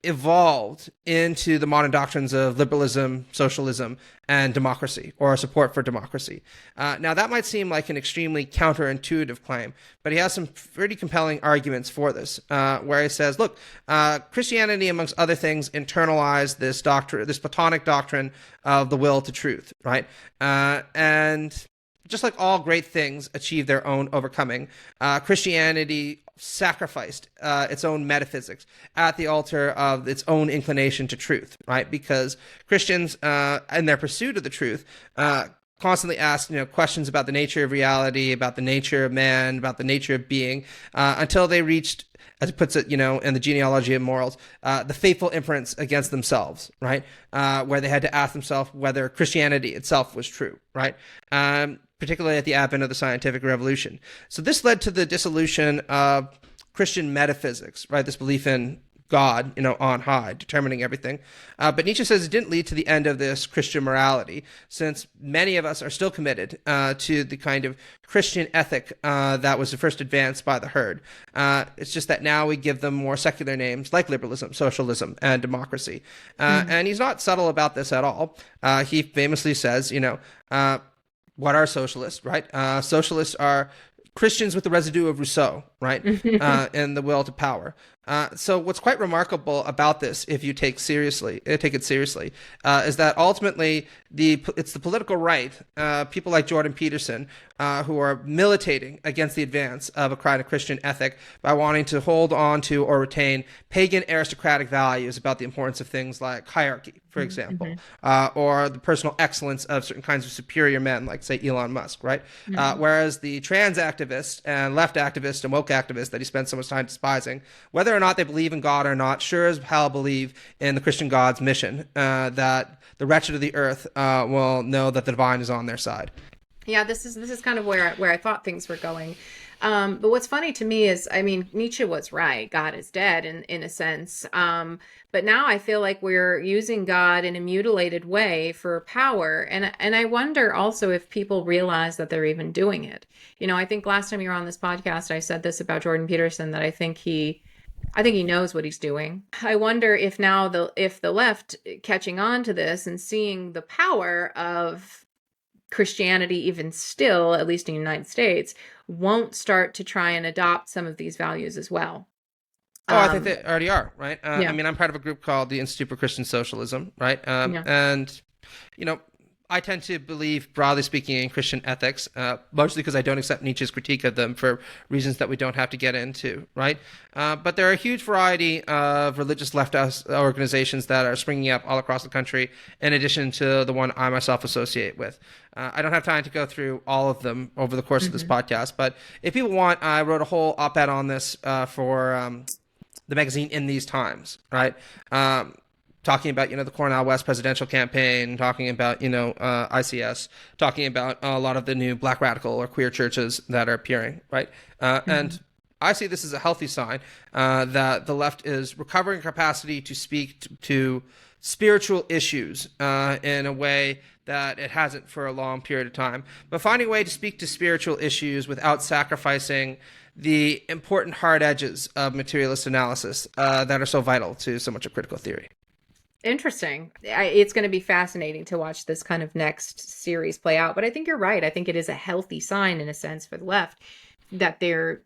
evolved into the modern doctrines of liberalism, socialism, and democracy, or support for democracy. Now, that might seem like an extremely counterintuitive claim, but he has some pretty compelling arguments for this, where he says, look, Christianity, amongst other things, internalized this doctrine, this Platonic doctrine of the will to truth, right? And just like all great things achieve their own overcoming, Christianity sacrificed its own metaphysics at the altar of its own inclination to truth, right? Because Christians, in their pursuit of the truth, constantly asked, questions about the nature of reality, about the nature of man, about the nature of being, until they reached, as it puts it, in the genealogy of morals, the fateful inference against themselves, right? Where they had to ask themselves whether Christianity itself was true, right? Particularly at the advent of the scientific revolution. So this led to the dissolution of Christian metaphysics, right? This belief in God, on high, determining everything. But Nietzsche says it didn't lead to the end of this Christian morality, since many of us are still committed to the kind of Christian ethic that was first advanced by the herd. It's just that now we give them more secular names like liberalism, socialism, and democracy. And he's not subtle about this at all. He famously says, what are socialists, right? Socialists are Christians with the residue of Rousseau, right? And the will to power. So what's quite remarkable about this, if you take it seriously, is that ultimately it's the political right, people like Jordan Peterson, who are militating against the advance of a kind of Christian ethic by wanting to hold on to or retain pagan aristocratic values about the importance of things like hierarchy, for example, or the personal excellence of certain kinds of superior men, like, say, Elon Musk, right? Whereas the trans activist and left activist and woke activist that he spends so much time despising, whether or not they believe in God or not, sure as hell believe in the Christian God's mission, that the wretched of the earth will know that the divine is on their side. Yeah, this is kind of where I thought things were going. But what's funny to me is, I mean, Nietzsche was right. God is dead in a sense. But now I feel like we're using God in a mutilated way for power. And I wonder also if people realize that they're even doing it. You know, I think last time you were on this podcast, I said this about Jordan Peterson, that I think he knows what he's doing. I wonder if now if the left catching on to this and seeing the power of Christianity, even still, at least in the United States, won't start to try and adopt some of these values as well. Oh, I think they already are, right? Yeah. I mean, I'm part of a group called the Institute for Christian Socialism, right? Yeah. And, you know, I tend to believe, broadly speaking, in Christian ethics, mostly because I don't accept Nietzsche's critique of them for reasons that we don't have to get into, right? But there are a huge variety of religious leftist organizations that are springing up all across the country, in addition to the one I myself associate with. I don't have time to go through all of them over the course of this podcast, but if people want, I wrote a whole op-ed on this for the magazine In These Times, right? Talking about, the Cornel West presidential campaign, talking about, ICS, talking about a lot of the new black radical or queer churches that are appearing, right? And I see this as a healthy sign that the left is recovering capacity to speak to spiritual issues in a way that it hasn't for a long period of time, but finding a way to speak to spiritual issues without sacrificing the important hard edges of materialist analysis that are so vital to so much of critical theory. Interesting. It's going to be fascinating to watch this kind of next series play out. But I think you're right. I think it is a healthy sign, in a sense, for the left that they're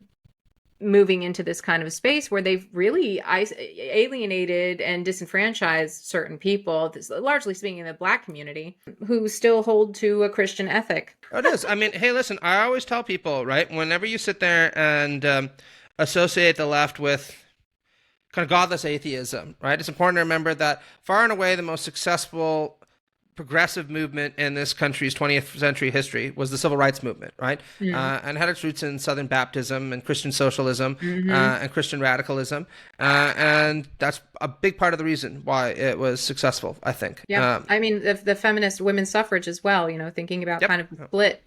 moving into this kind of space where they've really alienated and disenfranchised certain people, largely speaking in the Black community, who still hold to a Christian ethic. It is. I mean, hey, listen, I always tell people, right, whenever you sit there and associate the left with kind of godless atheism, right? It's important to remember that far and away the most successful progressive movement in this country's 20th century history was the civil rights movement, right? And had its roots in Southern Baptism and Christian socialism and Christian radicalism. And that's a big part of the reason why it was successful, I think. Yeah. I mean, the feminist women's suffrage as well, thinking about kind of the split,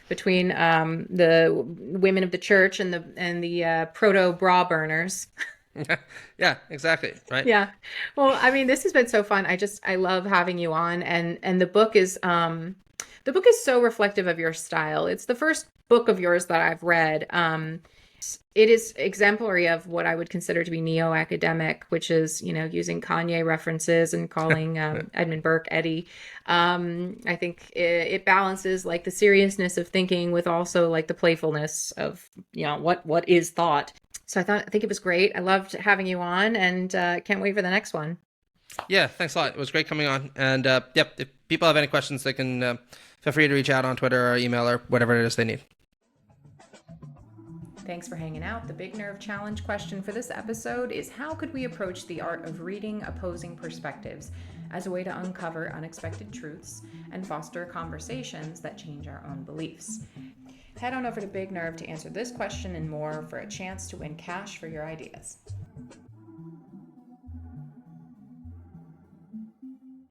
between the women of the church and the proto bra burners. Yeah, exactly. Right. Yeah. Well, I mean, this has been so fun. I love having you on, and the book is so reflective of your style. It's the first book of yours that I've read. It is exemplary of what I would consider to be neo-academic, which is, using Kanye references and calling Edmund Burke Eddie. I think it balances like the seriousness of thinking with also like the playfulness of, what is thought. So I think it was great. I loved having you on, and can't wait for the next one. Yeah, thanks a lot. It was great coming on. And if people have any questions, they can feel free to reach out on Twitter or email or whatever it is they need. Thanks for hanging out. The Big Nerve Challenge question for this episode is: how could we approach the art of reading opposing perspectives as a way to uncover unexpected truths and foster conversations that change our own beliefs? Head on over to Big Nerve to answer this question and more for a chance to win cash for your ideas.